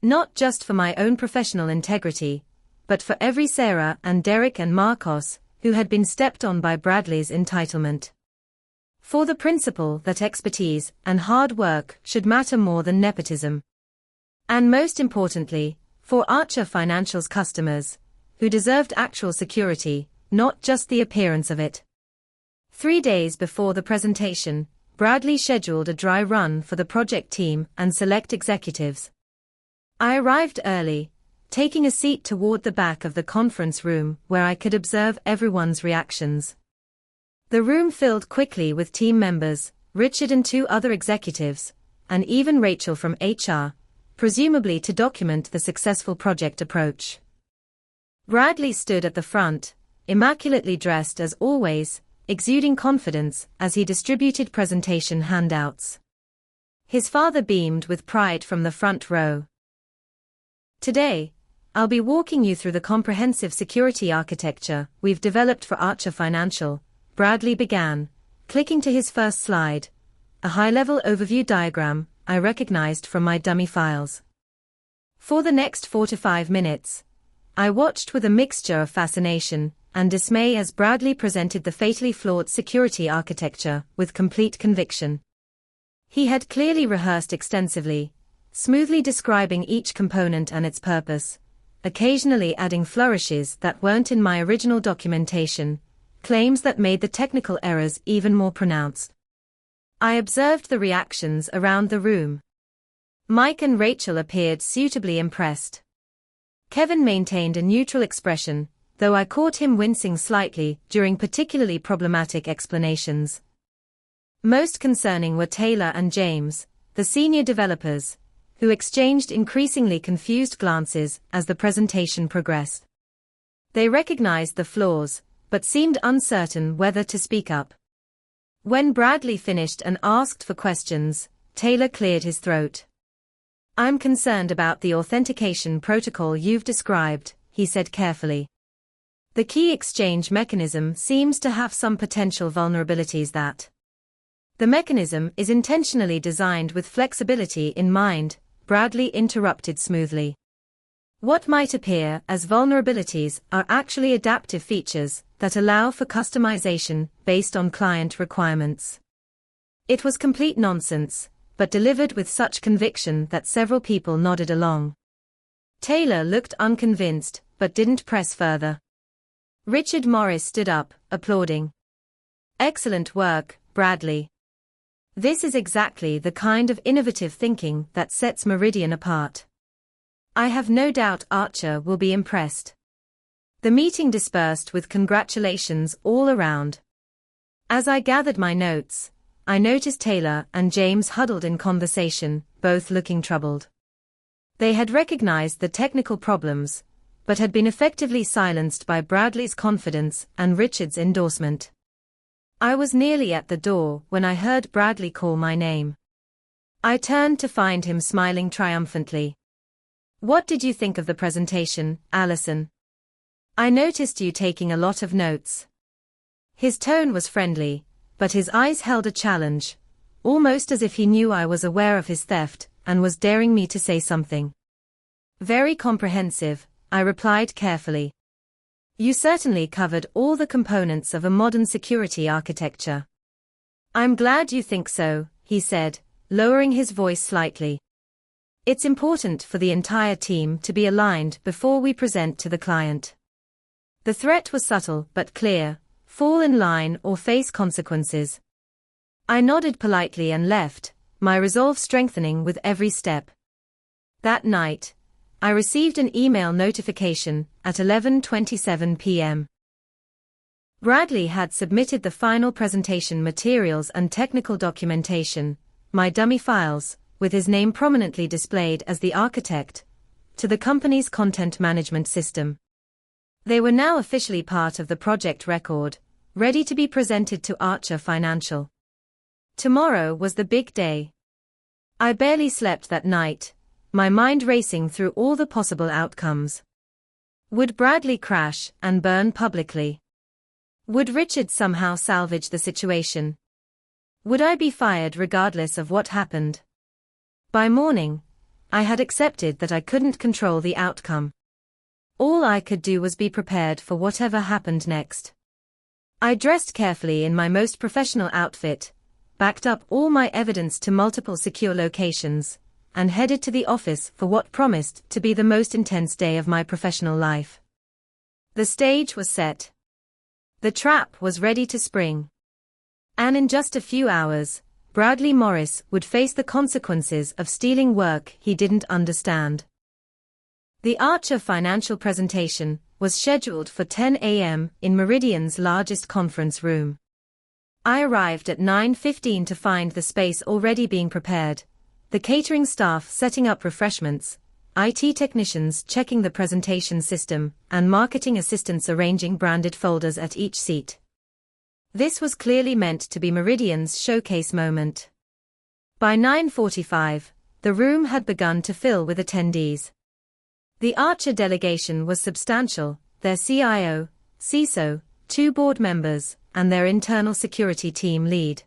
Not just for my own professional integrity, but for every Sarah and Derek and Marcos who had been stepped on by Bradley's entitlement. For the principle that expertise and hard work should matter more than nepotism. And most importantly, for Archer Financial's customers, who deserved actual security, not just the appearance of it. 3 days before the presentation, Bradley scheduled a dry run for the project team and select executives. I arrived early, taking a seat toward the back of the conference room where I could observe everyone's reactions. The room filled quickly with team members, Richard and 2 other executives, and even Rachel from HR, presumably to document the successful project approach. Bradley stood at the front, immaculately dressed as always, exuding confidence as he distributed presentation handouts. His father beamed with pride from the front row. Today, I'll be walking you through the comprehensive security architecture we've developed for Archer Financial, Bradley began, clicking to his first slide, a high-level overview diagram I recognized from my dummy files. For the next 4 to 5 minutes, I watched with a mixture of fascination and dismay as Bradley presented the fatally flawed security architecture with complete conviction. He had clearly rehearsed extensively, smoothly describing each component and its purpose, occasionally adding flourishes that weren't in my original documentation, claims that made the technical errors even more pronounced. I observed the reactions around the room. Mike and Rachel appeared suitably impressed. Kevin maintained a neutral expression, though I caught him wincing slightly during particularly problematic explanations. Most concerning were Taylor and James, the senior developers, who exchanged increasingly confused glances as the presentation progressed. They recognized the flaws, but seemed uncertain whether to speak up. When Bradley finished and asked for questions, Taylor cleared his throat. "I'm concerned about the authentication protocol you've described," he said carefully. "The key exchange mechanism seems to have some potential vulnerabilities that. The mechanism is intentionally designed with flexibility in mind," Bradley interrupted smoothly. "What might appear as vulnerabilities are actually adaptive features that allow for customization based on client requirements." It was complete nonsense, but delivered with such conviction that several people nodded along. Taylor looked unconvinced, but didn't press further. Richard Morris stood up, applauding. "Excellent work, Bradley. This is exactly the kind of innovative thinking that sets Meridian apart. I have no doubt Archer will be impressed." The meeting dispersed with congratulations all around. As I gathered my notes, I noticed Taylor and James huddled in conversation, both looking troubled. They had recognized the technical problems, but had been effectively silenced by Bradley's confidence and Richard's endorsement. I was nearly at the door when I heard Bradley call my name. I turned to find him smiling triumphantly. "What did you think of the presentation, Allison? I noticed you taking a lot of notes." His tone was friendly, but his eyes held a challenge, almost as if he knew I was aware of his theft and was daring me to say something. "Very comprehensive," I replied carefully. "You certainly covered all the components of a modern security architecture." "I'm glad you think so," he said, lowering his voice slightly. "It's important for the entire team to be aligned before we present to the client." The threat was subtle but clear: fall in line or face consequences. I nodded politely and left, my resolve strengthening with every step. That night, I received an email notification at 11:27 p.m. Bradley had submitted the final presentation materials and technical documentation, my dummy files, with his name prominently displayed as the architect, to the company's content management system. They were now officially part of the project record, ready to be presented to Archer Financial. Tomorrow was the big day. I barely slept that night, my mind racing through all the possible outcomes. Would Bradley crash and burn publicly? Would Richard somehow salvage the situation? Would I be fired regardless of what happened? By morning, I had accepted that I couldn't control the outcome. All I could do was be prepared for whatever happened next. I dressed carefully in my most professional outfit, backed up all my evidence to multiple secure locations, and headed to the office for what promised to be the most intense day of my professional life. The stage was set. The trap was ready to spring. And in just a few hours, Bradley Morris would face the consequences of stealing work he didn't understand. The Archer Financial presentation was scheduled for 10 a.m. in Meridian's largest conference room. I arrived at 9:15 to find the space already being prepared, the catering staff setting up refreshments, IT technicians checking the presentation system, and marketing assistants arranging branded folders at each seat. This was clearly meant to be Meridian's showcase moment. By 9:45, the room had begun to fill with attendees. The Archer delegation was substantial, their CIO, CISO, 2 board members, and their internal security team lead.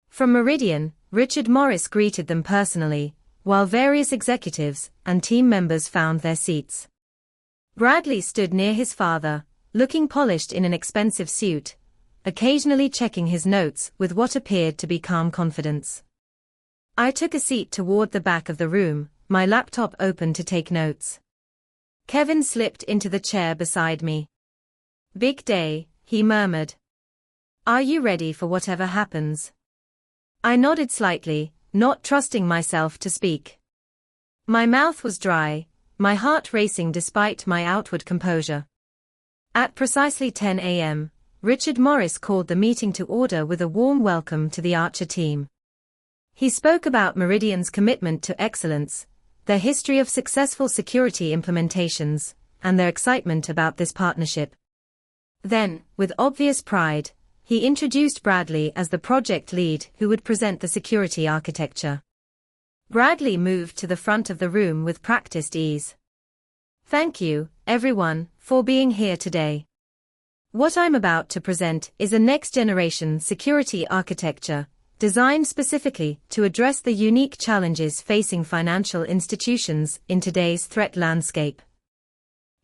From Meridian, Richard Morris greeted them personally, while various executives and team members found their seats. Bradley stood near his father, looking polished in an expensive suit, occasionally checking his notes with what appeared to be calm confidence. I took a seat toward the back of the room, my laptop open to take notes. Kevin slipped into the chair beside me. "Big day," he murmured. "Are you ready for whatever happens?" I nodded slightly, not trusting myself to speak. My mouth was dry, my heart racing despite my outward composure. At precisely 10 a.m., Richard Morris called the meeting to order with a warm welcome to the Archer team. He spoke about Meridian's commitment to excellence, their history of successful security implementations, and their excitement about this partnership. Then, with obvious pride, he introduced Bradley as the project lead who would present the security architecture. Bradley moved to the front of the room with practiced ease. "Thank you, everyone, for being here today. What I'm about to present is a next-generation security architecture, designed specifically to address the unique challenges facing financial institutions in today's threat landscape."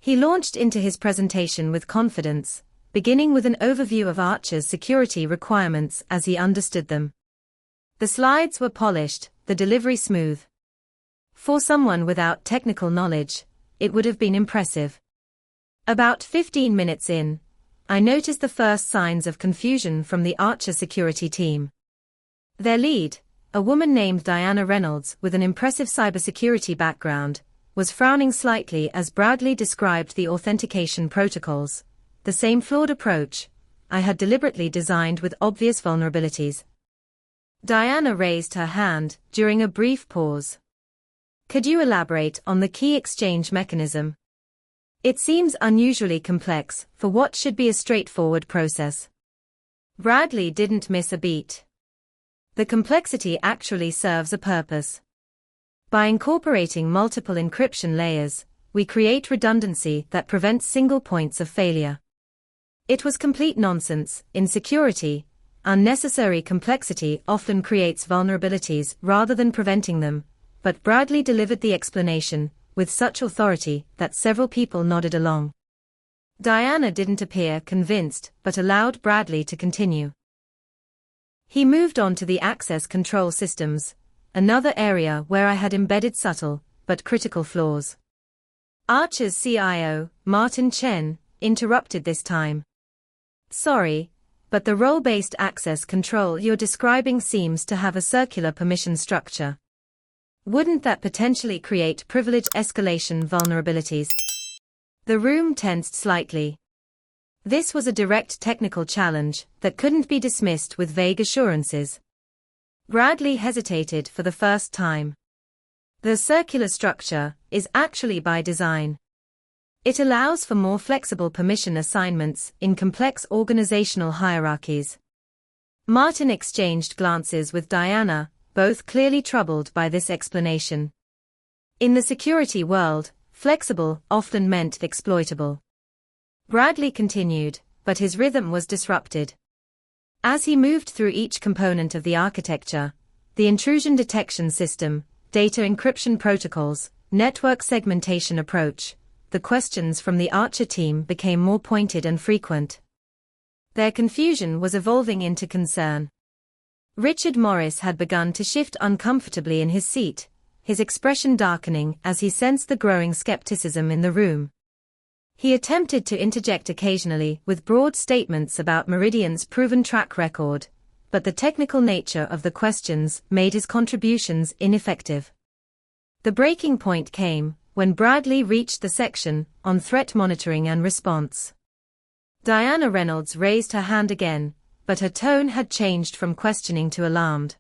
He launched into his presentation with confidence, beginning with an overview of Archer's security requirements as he understood them. The slides were polished, the delivery smooth. For someone without technical knowledge, it would have been impressive. About 15 minutes in, I noticed the first signs of confusion from the Archer security team. Their lead, a woman named Diana Reynolds with an impressive cybersecurity background, was frowning slightly as Bradley described the authentication protocols, the same flawed approach I had deliberately designed with obvious vulnerabilities. Diana raised her hand during a brief pause. "Could you elaborate on the key exchange mechanism? It seems unusually complex for what should be a straightforward process." Bradley didn't miss a beat. "The complexity actually serves a purpose. By incorporating multiple encryption layers, we create redundancy that prevents single points of failure. It was complete nonsense. In security, unnecessary complexity often creates vulnerabilities rather than preventing them, but Bradley delivered the explanation with such authority that several people nodded along. Diana didn't appear convinced but allowed Bradley to continue. He moved on to the access control systems, another area where I had embedded subtle but critical flaws. Archer's CIO, Martin Chen, interrupted this time. "Sorry, But the role-based access control you're describing seems to have a circular permission structure. Wouldn't that potentially create privilege escalation vulnerabilities? The room tensed slightly. This was a direct technical challenge that couldn't be dismissed with vague assurances. Bradley hesitated for the first time. The circular structure is actually by design. It allows for more flexible permission assignments in complex organizational hierarchies. Martin exchanged glances with Diana, both clearly troubled by this explanation. In the security world, flexible often meant exploitable. Bradley continued, but his rhythm was disrupted. As he moved through each component of the architecture, the intrusion detection system, data encryption protocols, network segmentation approach, the questions from the Archer team became more pointed and frequent. Their confusion was evolving into concern. Richard Morris had begun to shift uncomfortably in his seat, his expression darkening as he sensed the growing skepticism in the room. He attempted to interject occasionally with broad statements about Meridian's proven track record, but the technical nature of the questions made his contributions ineffective. The breaking point came when Bradley reached the section on threat monitoring and response. Diana Reynolds raised her hand again, but her tone had changed from questioning to alarmed.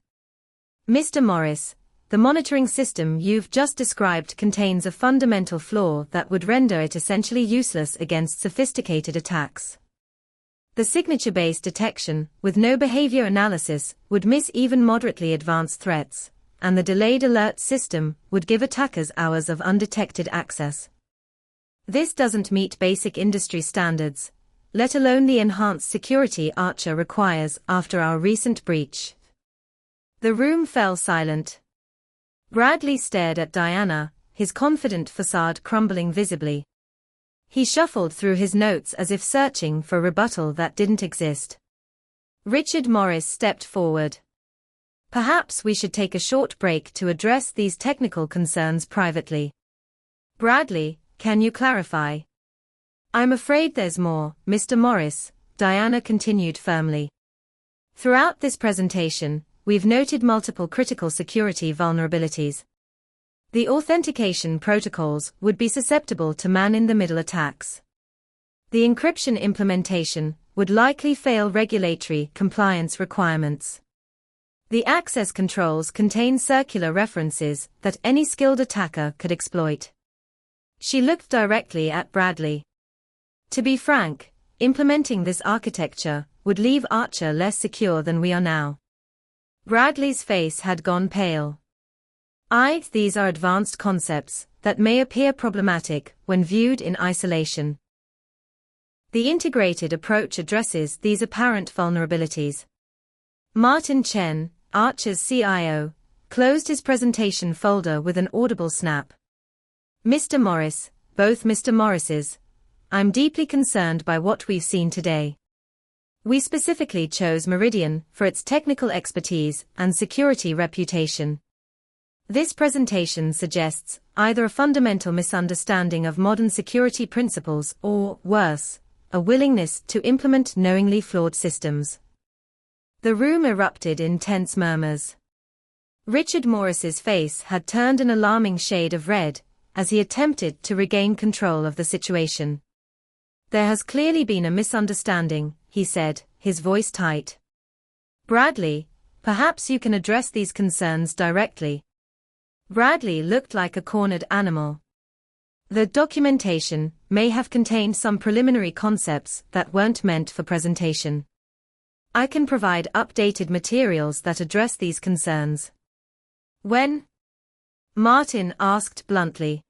Mr. Morris, the monitoring system you've just described contains a fundamental flaw that would render it essentially useless against sophisticated attacks. The signature-based detection, with no behavior analysis, would miss even moderately advanced threats, and the delayed alert system would give attackers hours of undetected access. This doesn't meet basic industry standards, let alone the enhanced security Archer requires after our recent breach. The room fell silent. Bradley stared at Diana, his confident facade crumbling visibly. He shuffled through his notes as if searching for a rebuttal that didn't exist. Richard Morris stepped forward. Perhaps we should take a short break to address these technical concerns privately. Bradley, can you clarify? I'm afraid there's more, Mr. Morris, Diana continued firmly. Throughout this presentation, we've noted multiple critical security vulnerabilities. The authentication protocols would be susceptible to man-in-the-middle attacks. The encryption implementation would likely fail regulatory compliance requirements. The access controls contain circular references that any skilled attacker could exploit. She looked directly at Bradley. To be frank, implementing this architecture would leave Archer less secure than we are now. Bradley's face had gone pale. These are advanced concepts that may appear problematic when viewed in isolation. The integrated approach addresses these apparent vulnerabilities. Martin Chen, Archer's CIO, closed his presentation folder with an audible snap. Mr. Morris, both Mr. Morrises, I'm deeply concerned by what we've seen today. We specifically chose Meridian for its technical expertise and security reputation. This presentation suggests either a fundamental misunderstanding of modern security principles or, worse, a willingness to implement knowingly flawed systems. The room erupted in tense murmurs. Richard Morris's face had turned an alarming shade of red as he attempted to regain control of the situation. There has clearly been a misunderstanding, he said, his voice tight. Bradley, perhaps you can address these concerns directly. Bradley looked like a cornered animal. The documentation may have contained some preliminary concepts that weren't meant for presentation. I can provide updated materials that address these concerns. When? Martin asked bluntly.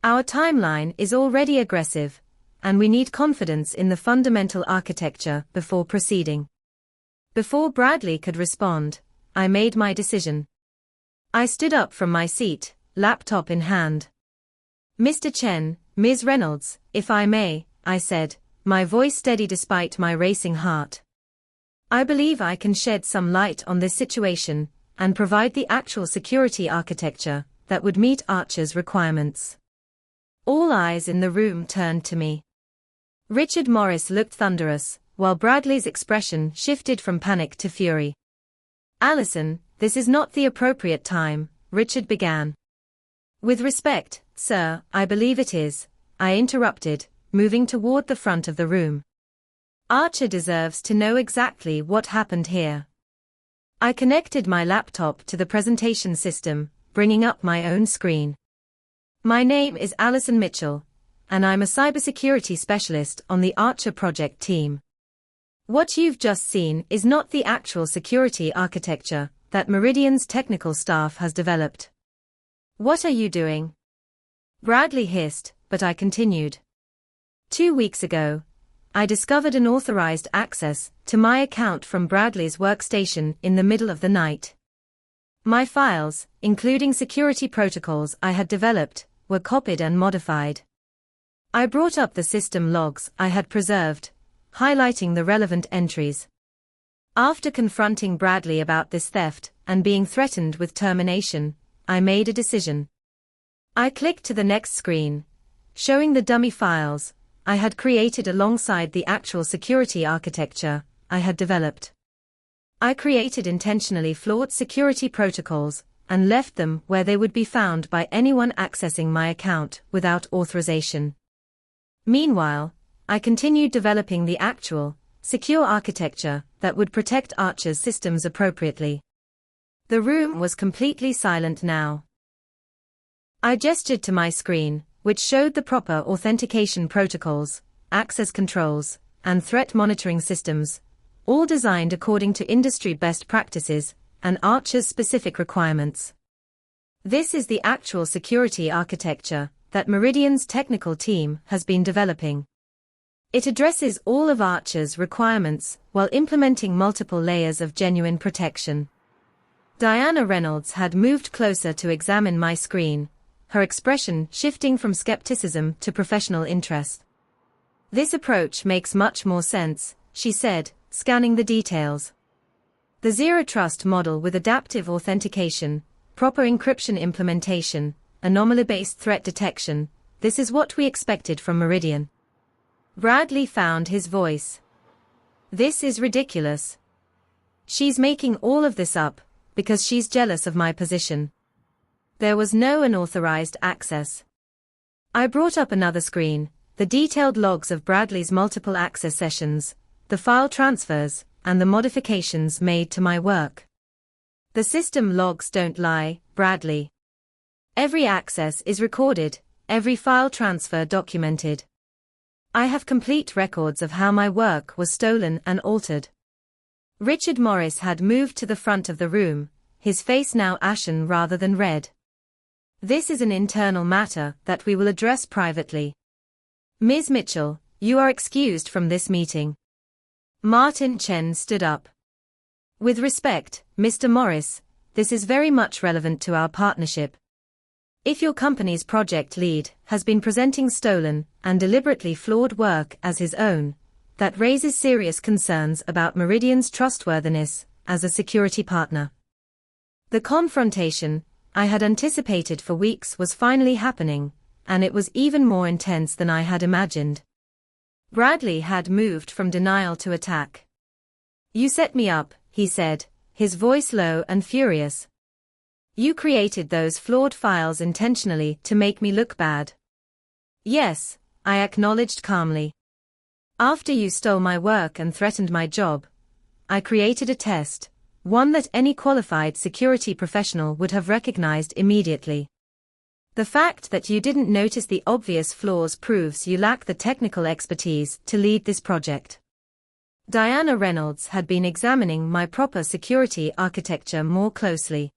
Our timeline is already aggressive, and we need confidence in the fundamental architecture before proceeding. Before Bradley could respond, I made my decision. I stood up from my seat, laptop in hand. Mr. Chen, Ms. Reynolds, if I may, I said, my voice steady despite my racing heart. I believe I can shed some light on this situation and provide the actual security architecture that would meet Archer's requirements. All eyes in the room turned to me. Richard Morris looked thunderous, while Bradley's expression shifted from panic to fury. "Allison, this is not the appropriate time," Richard began. "With respect, sir, I believe it is," I interrupted, moving toward the front of the room. "Archer deserves to know exactly what happened here." I connected my laptop to the presentation system, bringing up my own screen. "My name is Allison Mitchell, and I'm a cybersecurity specialist on the Archer project team. What you've just seen is not the actual security architecture that Meridian's technical staff has developed." "What are you doing?" Bradley hissed, but I continued. 2 weeks ago, I discovered unauthorized access to my account from Bradley's workstation in the middle of the night. My files, including security protocols I had developed, were copied and modified. I brought up the system logs I had preserved, highlighting the relevant entries. After confronting Bradley about this theft and being threatened with termination, I made a decision. I clicked to the next screen, showing the dummy files I had created alongside the actual security architecture I had developed. I created intentionally flawed security protocols and left them where they would be found by anyone accessing my account without authorization. Meanwhile, I continued developing the actual, secure architecture that would protect Archer's systems appropriately. The room was completely silent now. I gestured to my screen, which showed the proper authentication protocols, access controls, and threat monitoring systems, all designed according to industry best practices and Archer's specific requirements. This is the actual security architecture that Meridian's technical team has been developing. It addresses all of Archer's requirements while implementing multiple layers of genuine protection. Diana Reynolds had moved closer to examine my screen, her expression shifting from skepticism to professional interest. "This approach makes much more sense," she said, scanning the details. "The zero-trust model with adaptive authentication, proper encryption implementation, anomaly-based threat detection, this is what we expected from Meridian." Bradley found his voice. "This is ridiculous. She's making all of this up because she's jealous of my position. There was no unauthorized access." I brought up another screen, the detailed logs of Bradley's multiple access sessions, the file transfers, and the modifications made to my work. "The system logs don't lie, Bradley. Every access is recorded, every file transfer documented. I have complete records of how my work was stolen and altered." Richard Morris had moved to the front of the room, his face now ashen rather than red. "This is an internal matter that we will address privately. Ms. Mitchell, you are excused from this meeting." Martin Chen stood up. "With respect, Mr. Morris, this is very much relevant to our partnership. If your company's project lead has been presenting stolen and deliberately flawed work as his own, that raises serious concerns about Meridian's trustworthiness as a security partner." The confrontation I had anticipated for weeks was finally happening, and it was even more intense than I had imagined. Bradley had moved from denial to attack. "You set me up," he said, his voice low and furious. "You created those flawed files intentionally to make me look bad." "Yes," I acknowledged calmly. "After you stole my work and threatened my job, I created a test, one that any qualified security professional would have recognized immediately. The fact that you didn't notice the obvious flaws proves you lack the technical expertise to lead this project." Diana Reynolds had been examining my proper security architecture more closely.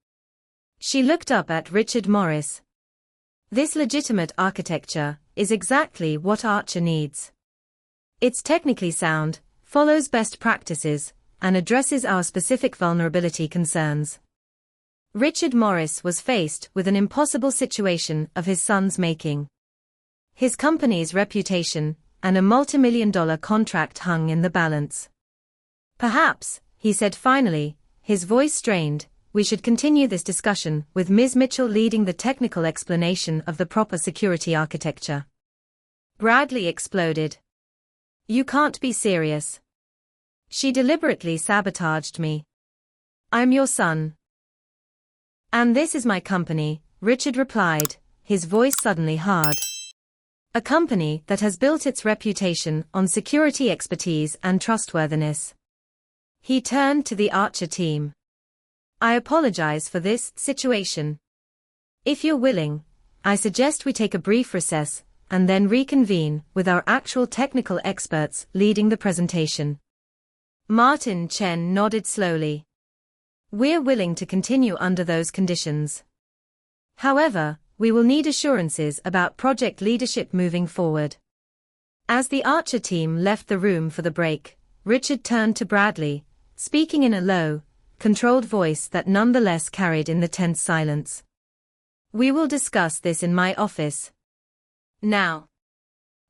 She looked up at Richard Morris. "This legitimate architecture is exactly what Archer needs. It's technically sound, follows best practices, and addresses our specific vulnerability concerns." Richard Morris was faced with an impossible situation of his son's making. His company's reputation and a multimillion-dollar contract hung in the balance. "Perhaps," he said finally, his voice strained, "we should continue this discussion with Ms. Mitchell leading the technical explanation of the proper security architecture." Bradley exploded. "You can't be serious. She deliberately sabotaged me. I'm your son. And this is my company, Richard replied, his voice suddenly hard. A company that has built its reputation on security expertise and trustworthiness. He turned to the Archer team. I apologize for this situation. If you're willing, I suggest we take a brief recess and then reconvene with our actual technical experts leading the presentation. Martin Chen nodded slowly. We're willing to continue under those conditions. However, we will need assurances about project leadership moving forward. As the Archer team left the room for the break, Richard turned to Bradley, speaking in a low, controlled voice that nonetheless carried in the tense silence. We will discuss this in my office. Now.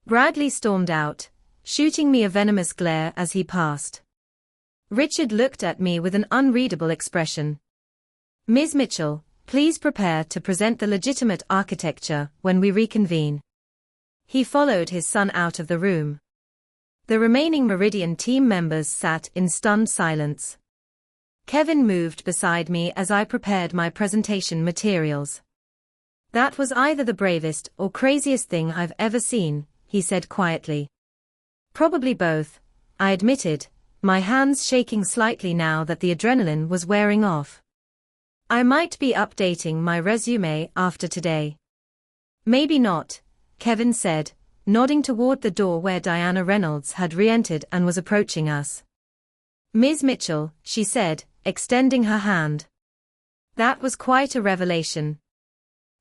Bradley stormed out, shooting me a venomous glare as he passed. Richard looked at me with an unreadable expression. Ms. Mitchell, please prepare to present the legitimate architecture when we reconvene. He followed his son out of the room. The remaining Meridian team members sat in stunned silence. Kevin moved beside me as I prepared my presentation materials. That was either the bravest or craziest thing I've ever seen, he said quietly. Probably both, I admitted, my hands shaking slightly now that the adrenaline was wearing off. I might be updating my resume after today. Maybe not, Kevin said, nodding toward the door where Diana Reynolds had re-entered and was approaching us. Ms. Mitchell, she said, extending her hand. That was quite a revelation.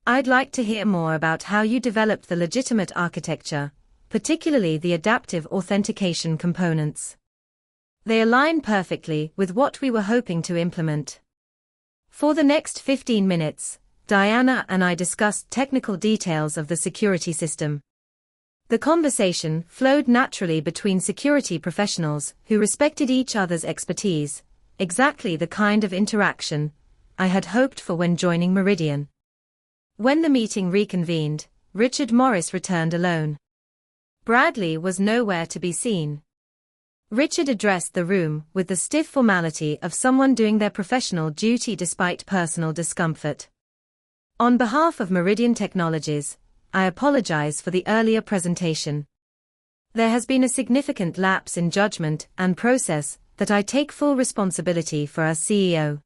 I'd like to hear more about how you developed the legitimate architecture, particularly the adaptive authentication components. They align perfectly with what we were hoping to implement. For the next 15 minutes, Diana and I discussed technical details of the security system. The conversation flowed naturally between security professionals who respected each other's expertise, exactly the kind of interaction I had hoped for when joining Meridian. When the meeting reconvened, Richard Morris returned alone. Bradley was nowhere to be seen. Richard addressed the room with the stiff formality of someone doing their professional duty despite personal discomfort. On behalf of Meridian Technologies, I apologize for the earlier presentation. There has been a significant lapse in judgment and process that I take full responsibility for as CEO.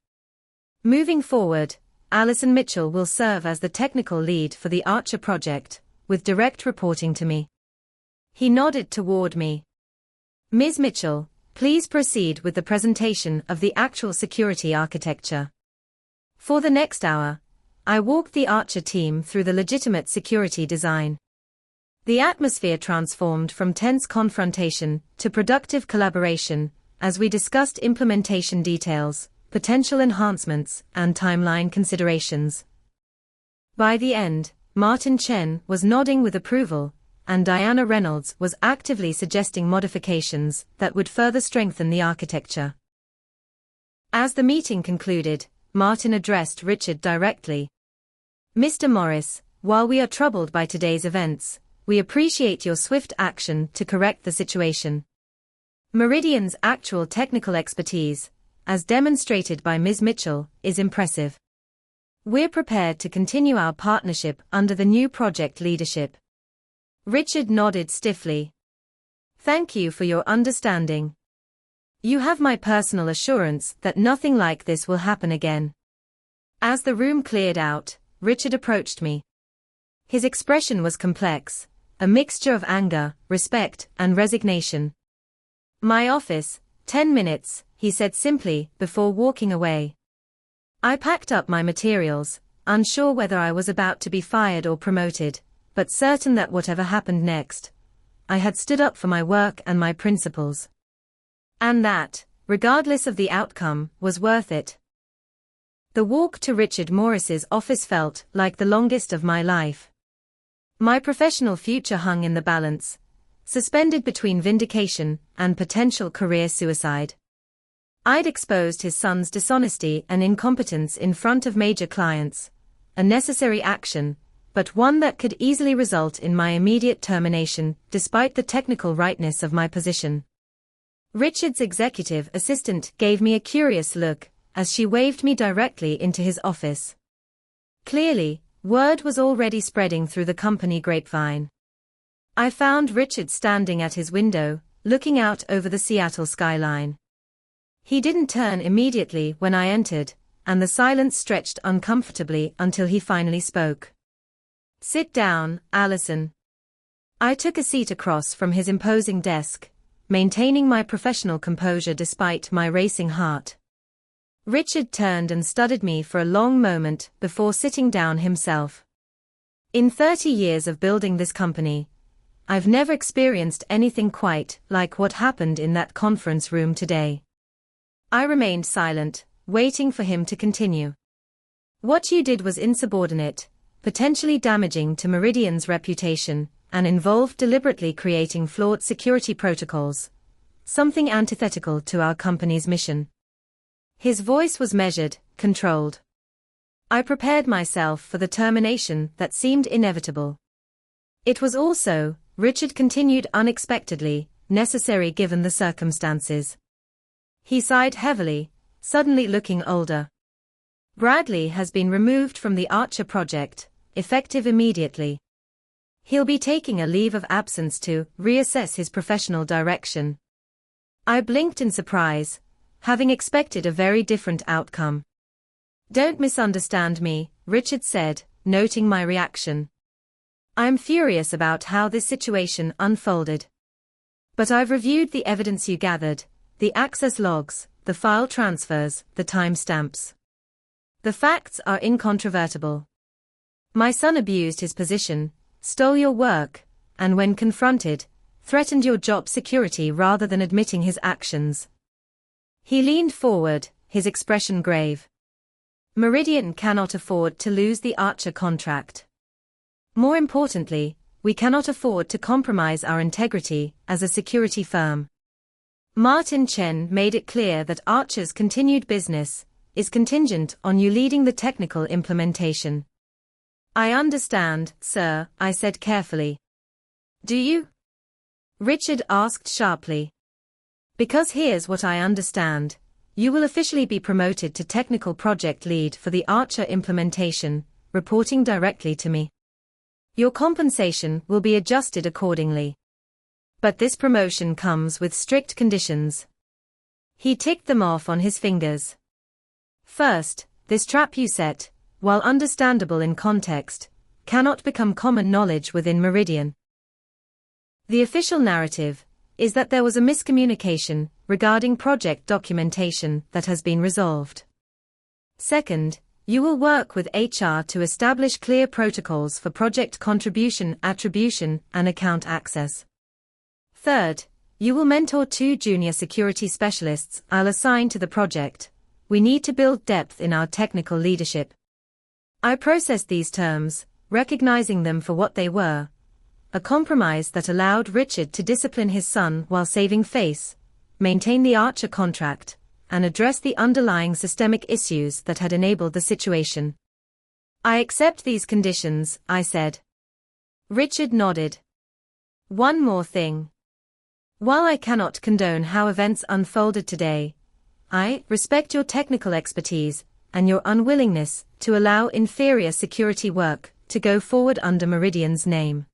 Moving forward, Allison Mitchell will serve as the technical lead for the Archer project, with direct reporting to me. He nodded toward me. Ms. Mitchell, please proceed with the presentation of the actual security architecture. For the next hour, I walked the Archer team through the legitimate security design. The atmosphere transformed from tense confrontation to productive collaboration as we discussed implementation details, potential enhancements, and timeline considerations. By the end, Martin Chen was nodding with approval, and Diana Reynolds was actively suggesting modifications that would further strengthen the architecture. As the meeting concluded, Martin addressed Richard directly. Mr. Morris, while we are troubled by today's events, we appreciate your swift action to correct the situation. Meridian's actual technical expertise, as demonstrated by Ms. Mitchell, is impressive. We're prepared to continue our partnership under the new project leadership. Richard nodded stiffly. Thank you for your understanding. You have my personal assurance that nothing like this will happen again. As the room cleared out, Richard approached me. His expression was complex, a mixture of anger, respect, and resignation. My office, 10 minutes, he said simply, before walking away. I packed up my materials, unsure whether I was about to be fired or promoted, but certain that whatever happened next, I had stood up for my work and my principles. And that, regardless of the outcome, was worth it. The walk to Richard Morris's office felt like the longest of my life. My professional future hung in the balance, suspended between vindication and potential career suicide. I'd exposed his son's dishonesty and incompetence in front of major clients, a necessary action, but one that could easily result in my immediate termination, despite the technical rightness of my position. Richard's executive assistant gave me a curious look as she waved me directly into his office. Clearly, word was already spreading through the company grapevine. I found Richard standing at his window, looking out over the Seattle skyline. He didn't turn immediately when I entered, and the silence stretched uncomfortably until he finally spoke. "Sit down, Allison." I took a seat across from his imposing desk, maintaining my professional composure despite my racing heart. Richard turned and studied me for a long moment before sitting down himself. "In 30 years of building this company, I've never experienced anything quite like what happened in that conference room today." I remained silent, waiting for him to continue. "What you did was insubordinate, potentially damaging to Meridian's reputation, and involved deliberately creating flawed security protocols, something antithetical to our company's mission." His voice was measured, controlled. I prepared myself for the termination that seemed inevitable. It was also, Richard continued unexpectedly, necessary given the circumstances. He sighed heavily, suddenly looking older. "Bradley has been removed from the Archer project, effective immediately. He'll be taking a leave of absence to reassess his professional direction." I blinked in surprise, having expected a very different outcome. "Don't misunderstand me," Richard said, noting my reaction. "I'm furious about how this situation unfolded. But I've reviewed the evidence you gathered, the access logs, the file transfers, the timestamps. The facts are incontrovertible. My son abused his position, stole your work, and when confronted, threatened your job security rather than admitting his actions." He leaned forward, his expression grave. "Meridian cannot afford to lose the Archer contract. More importantly, we cannot afford to compromise our integrity as a security firm. Martin Chen made it clear that Archer's continued business is contingent on you leading the technical implementation." "I understand, sir," I said carefully. "Do you?" Richard asked sharply. "Because here's what I understand. You will officially be promoted to technical project lead for the Archer implementation, reporting directly to me. Your compensation will be adjusted accordingly. But this promotion comes with strict conditions." He ticked them off on his fingers. "First, this trap you set, while understandable in context, cannot become common knowledge within Meridian. The official narrative is that there was a miscommunication regarding project documentation that has been resolved. Second, you will work with HR to establish clear protocols for project contribution, attribution, and account access. Third, you will mentor 2 junior security specialists I'll assign to the project. We need to build depth in our technical leadership." I processed these terms, recognizing them for what they were: a compromise that allowed Richard to discipline his son while saving face, maintain the Archer contract, and address the underlying systemic issues that had enabled the situation. "I accept these conditions," I said. Richard nodded. "One more thing. While I cannot condone how events unfolded today, I respect your technical expertise and your unwillingness to allow inferior security work to go forward under Meridian's name.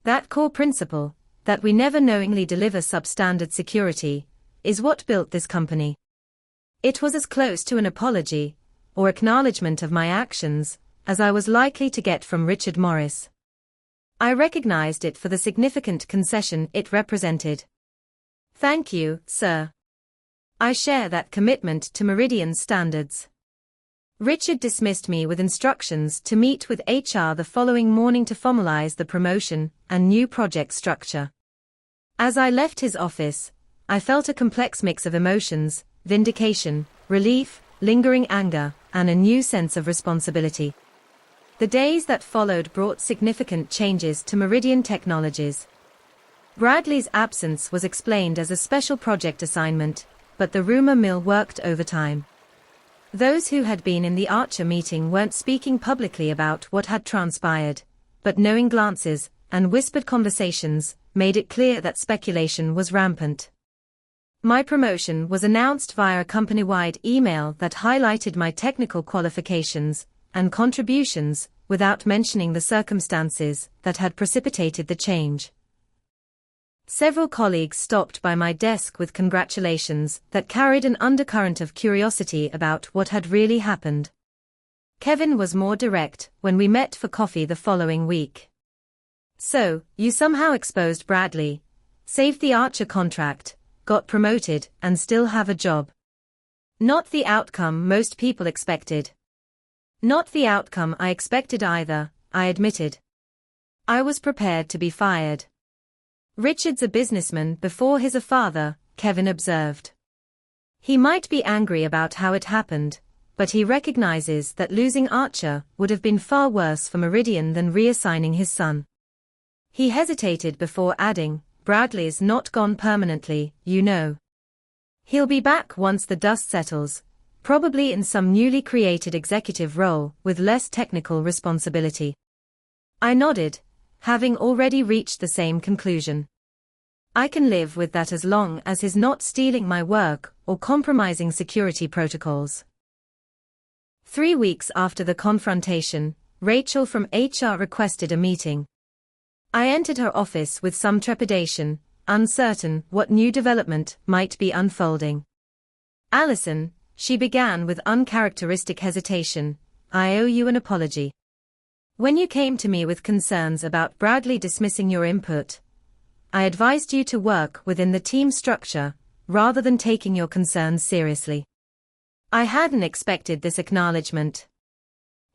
That core principle, that we never knowingly deliver substandard security, is what built this company." It was as close to an apology, or acknowledgement of my actions, as I was likely to get from Richard Morris. I recognized it for the significant concession it represented. "Thank you, sir. I share that commitment to Meridian's standards." Richard dismissed me with instructions to meet with HR the following morning to formalize the promotion and new project structure. As I left his office, I felt a complex mix of emotions: vindication, relief, lingering anger, and a new sense of responsibility. The days that followed brought significant changes to Meridian Technologies. Bradley's absence was explained as a special project assignment, but the rumor mill worked overtime. Those who had been in the Archer meeting weren't speaking publicly about what had transpired, but knowing glances and whispered conversations made it clear that speculation was rampant. My promotion was announced via a company-wide email that highlighted my technical qualifications and contributions without mentioning the circumstances that had precipitated the change. Several colleagues stopped by my desk with congratulations that carried an undercurrent of curiosity about what had really happened. Kevin was more direct when we met for coffee the following week. "So, you somehow exposed Bradley, saved the Archer contract, got promoted, and still have a job." "Not the outcome most people expected." "Not the outcome I expected either," I admitted. "I was prepared to be fired." "Richard's a businessman before he's a father," Kevin observed. "He might be angry about how it happened, but he recognizes that losing Archer would have been far worse for Meridian than reassigning his son." He hesitated before adding, "Bradley's not gone permanently, you know. He'll be back once the dust settles, probably in some newly created executive role with less technical responsibility." I nodded, having already reached the same conclusion. "I can live with that as long as he's not stealing my work or compromising security protocols." 3 weeks after the confrontation, Rachel from HR requested a meeting. I entered her office with some trepidation, uncertain what new development might be unfolding. "Allison," she began with uncharacteristic hesitation, "I owe you an apology. When you came to me with concerns about Bradley dismissing your input, I advised you to work within the team structure, rather than taking your concerns seriously. I hadn't expected this acknowledgement."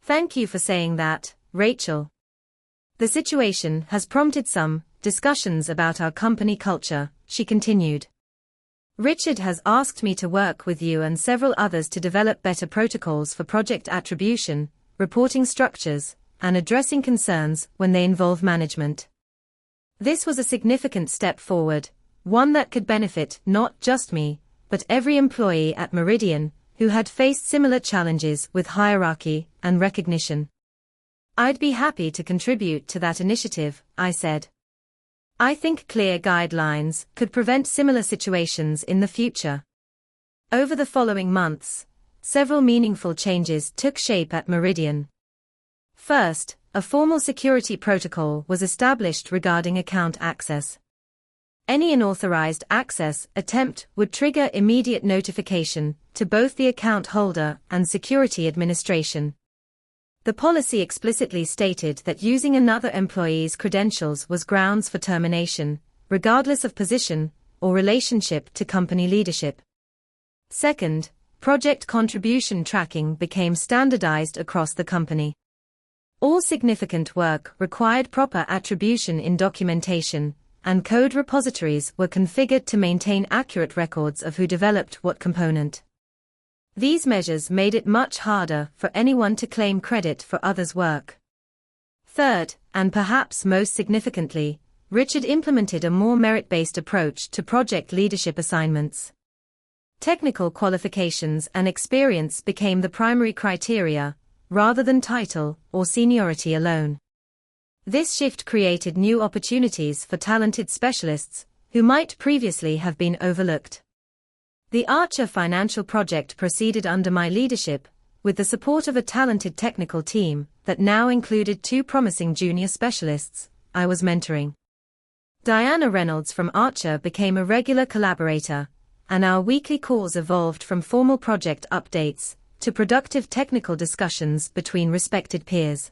"Thank you for saying that, Rachel. The situation has prompted some discussions about our company culture," she continued. "Richard has asked me to work with you and several others to develop better protocols for project attribution, reporting structures, and addressing concerns when they involve management." This was a significant step forward, one that could benefit not just me, but every employee at Meridian who had faced similar challenges with hierarchy and recognition. "I'd be happy to contribute to that initiative," I said. "I think clear guidelines could prevent similar situations in the future." Over the following months, several meaningful changes took shape at Meridian. First, a formal security protocol was established regarding account access. Any unauthorized access attempt would trigger immediate notification to both the account holder and security administration. The policy explicitly stated that using another employee's credentials was grounds for termination, regardless of position or relationship to company leadership. Second, project contribution tracking became standardized across the company. All significant work required proper attribution in documentation, and code repositories were configured to maintain accurate records of who developed what component. These measures made it much harder for anyone to claim credit for others' work. Third, and perhaps most significantly, Richard implemented a more merit-based approach to project leadership assignments. Technical qualifications and experience became the primary criteria, rather than title or seniority alone. This shift created new opportunities for talented specialists who might previously have been overlooked. The Archer financial project proceeded under my leadership, with the support of a talented technical team that now included 2 promising junior specialists I was mentoring. Diana Reynolds from Archer became a regular collaborator, and our weekly calls evolved from formal project updates to productive technical discussions between respected peers.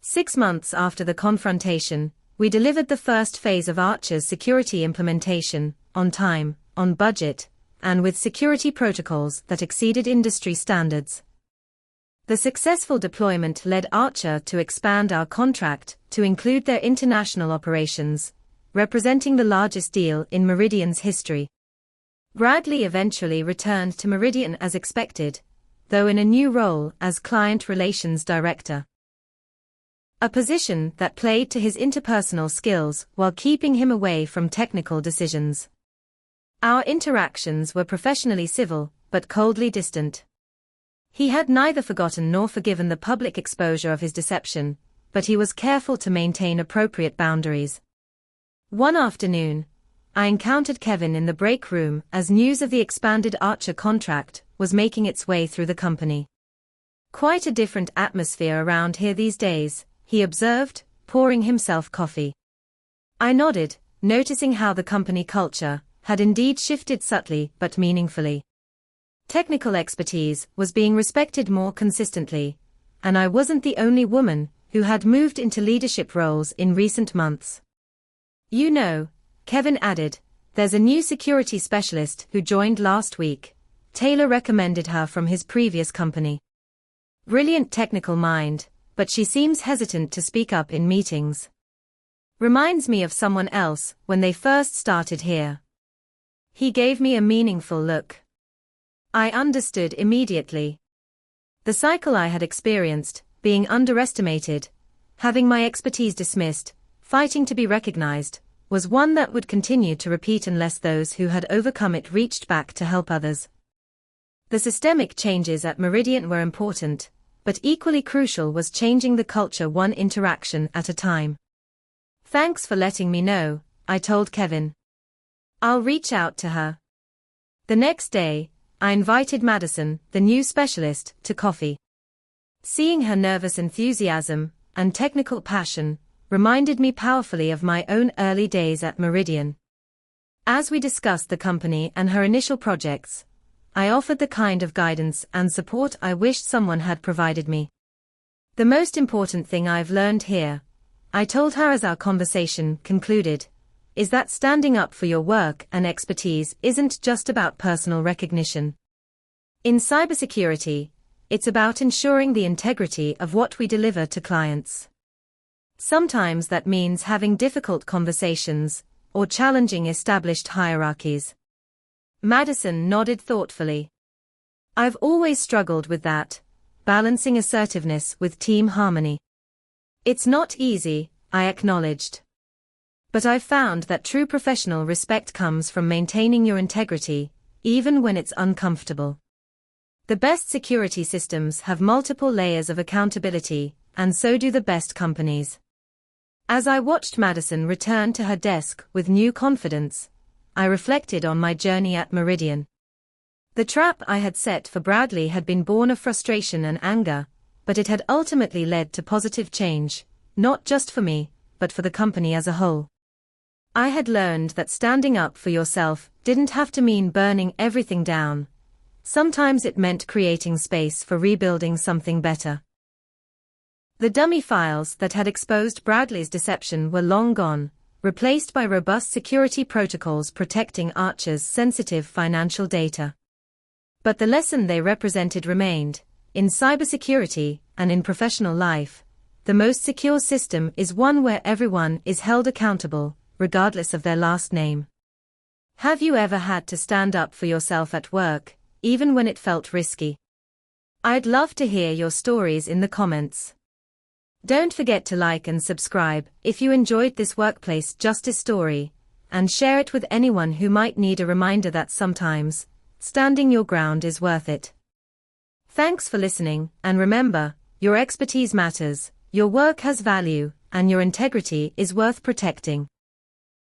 6 months after the confrontation, we delivered the first phase of Archer's security implementation, on time, on budget, and with security protocols that exceeded industry standards. The successful deployment led Archer to expand our contract to include their international operations, representing the largest deal in Meridian's history. Bradley eventually returned to Meridian as expected, though in a new role as Client Relations Director. A position that played to his interpersonal skills while keeping him away from technical decisions. Our interactions were professionally civil, but coldly distant. He had neither forgotten nor forgiven the public exposure of his deception, but he was careful to maintain appropriate boundaries. One afternoon, I encountered Kevin in the break room as news of the expanded Archer contract was making its way through the company. "Quite a different atmosphere around here these days," he observed, pouring himself coffee. I nodded, noticing how the company culture had indeed shifted subtly but meaningfully. Technical expertise was being respected more consistently, and I wasn't the only woman who had moved into leadership roles in recent months. "You know," Kevin added, "there's a new security specialist who joined last week. Taylor recommended her from his previous company. Brilliant technical mind, but she seems hesitant to speak up in meetings. Reminds me of someone else when they first started here." He gave me a meaningful look. I understood immediately. The cycle I had experienced, being underestimated, having my expertise dismissed, fighting to be recognized, was one that would continue to repeat unless those who had overcome it reached back to help others. The systemic changes at Meridian were important, but equally crucial was changing the culture one interaction at a time. "Thanks for letting me know," I told Kevin. "I'll reach out to her." The next day, I invited Madison, the new specialist, to coffee. Seeing her nervous enthusiasm and technical passion reminded me powerfully of my own early days at Meridian. As we discussed the company and her initial projects, I offered the kind of guidance and support I wished someone had provided me. "The most important thing I've learned here," I told her as our conversation concluded, "is that standing up for your work and expertise isn't just about personal recognition. In cybersecurity, it's about ensuring the integrity of what we deliver to clients. Sometimes that means having difficult conversations or challenging established hierarchies." Madison nodded thoughtfully. "I've always struggled with that, balancing assertiveness with team harmony. It's not easy," I acknowledged. "But I've found that true professional respect comes from maintaining your integrity, even when it's uncomfortable. The best security systems have multiple layers of accountability, and so do the best companies." As I watched Madison return to her desk with new confidence, I reflected on my journey at Meridian. The trap I had set for Bradley had been born of frustration and anger, but it had ultimately led to positive change, not just for me, but for the company as a whole. I had learned that standing up for yourself didn't have to mean burning everything down. Sometimes it meant creating space for rebuilding something better. The dummy files that had exposed Bradley's deception were long gone, replaced by robust security protocols protecting Archer's sensitive financial data. But the lesson they represented remained: in cybersecurity and in professional life, the most secure system is one where everyone is held accountable, regardless of their last name. Have you ever had to stand up for yourself at work, even when it felt risky? I'd love to hear your stories in the comments. Don't forget to like and subscribe if you enjoyed this workplace justice story, and share it with anyone who might need a reminder that sometimes, standing your ground is worth it. Thanks for listening, and remember, your expertise matters, your work has value, and your integrity is worth protecting.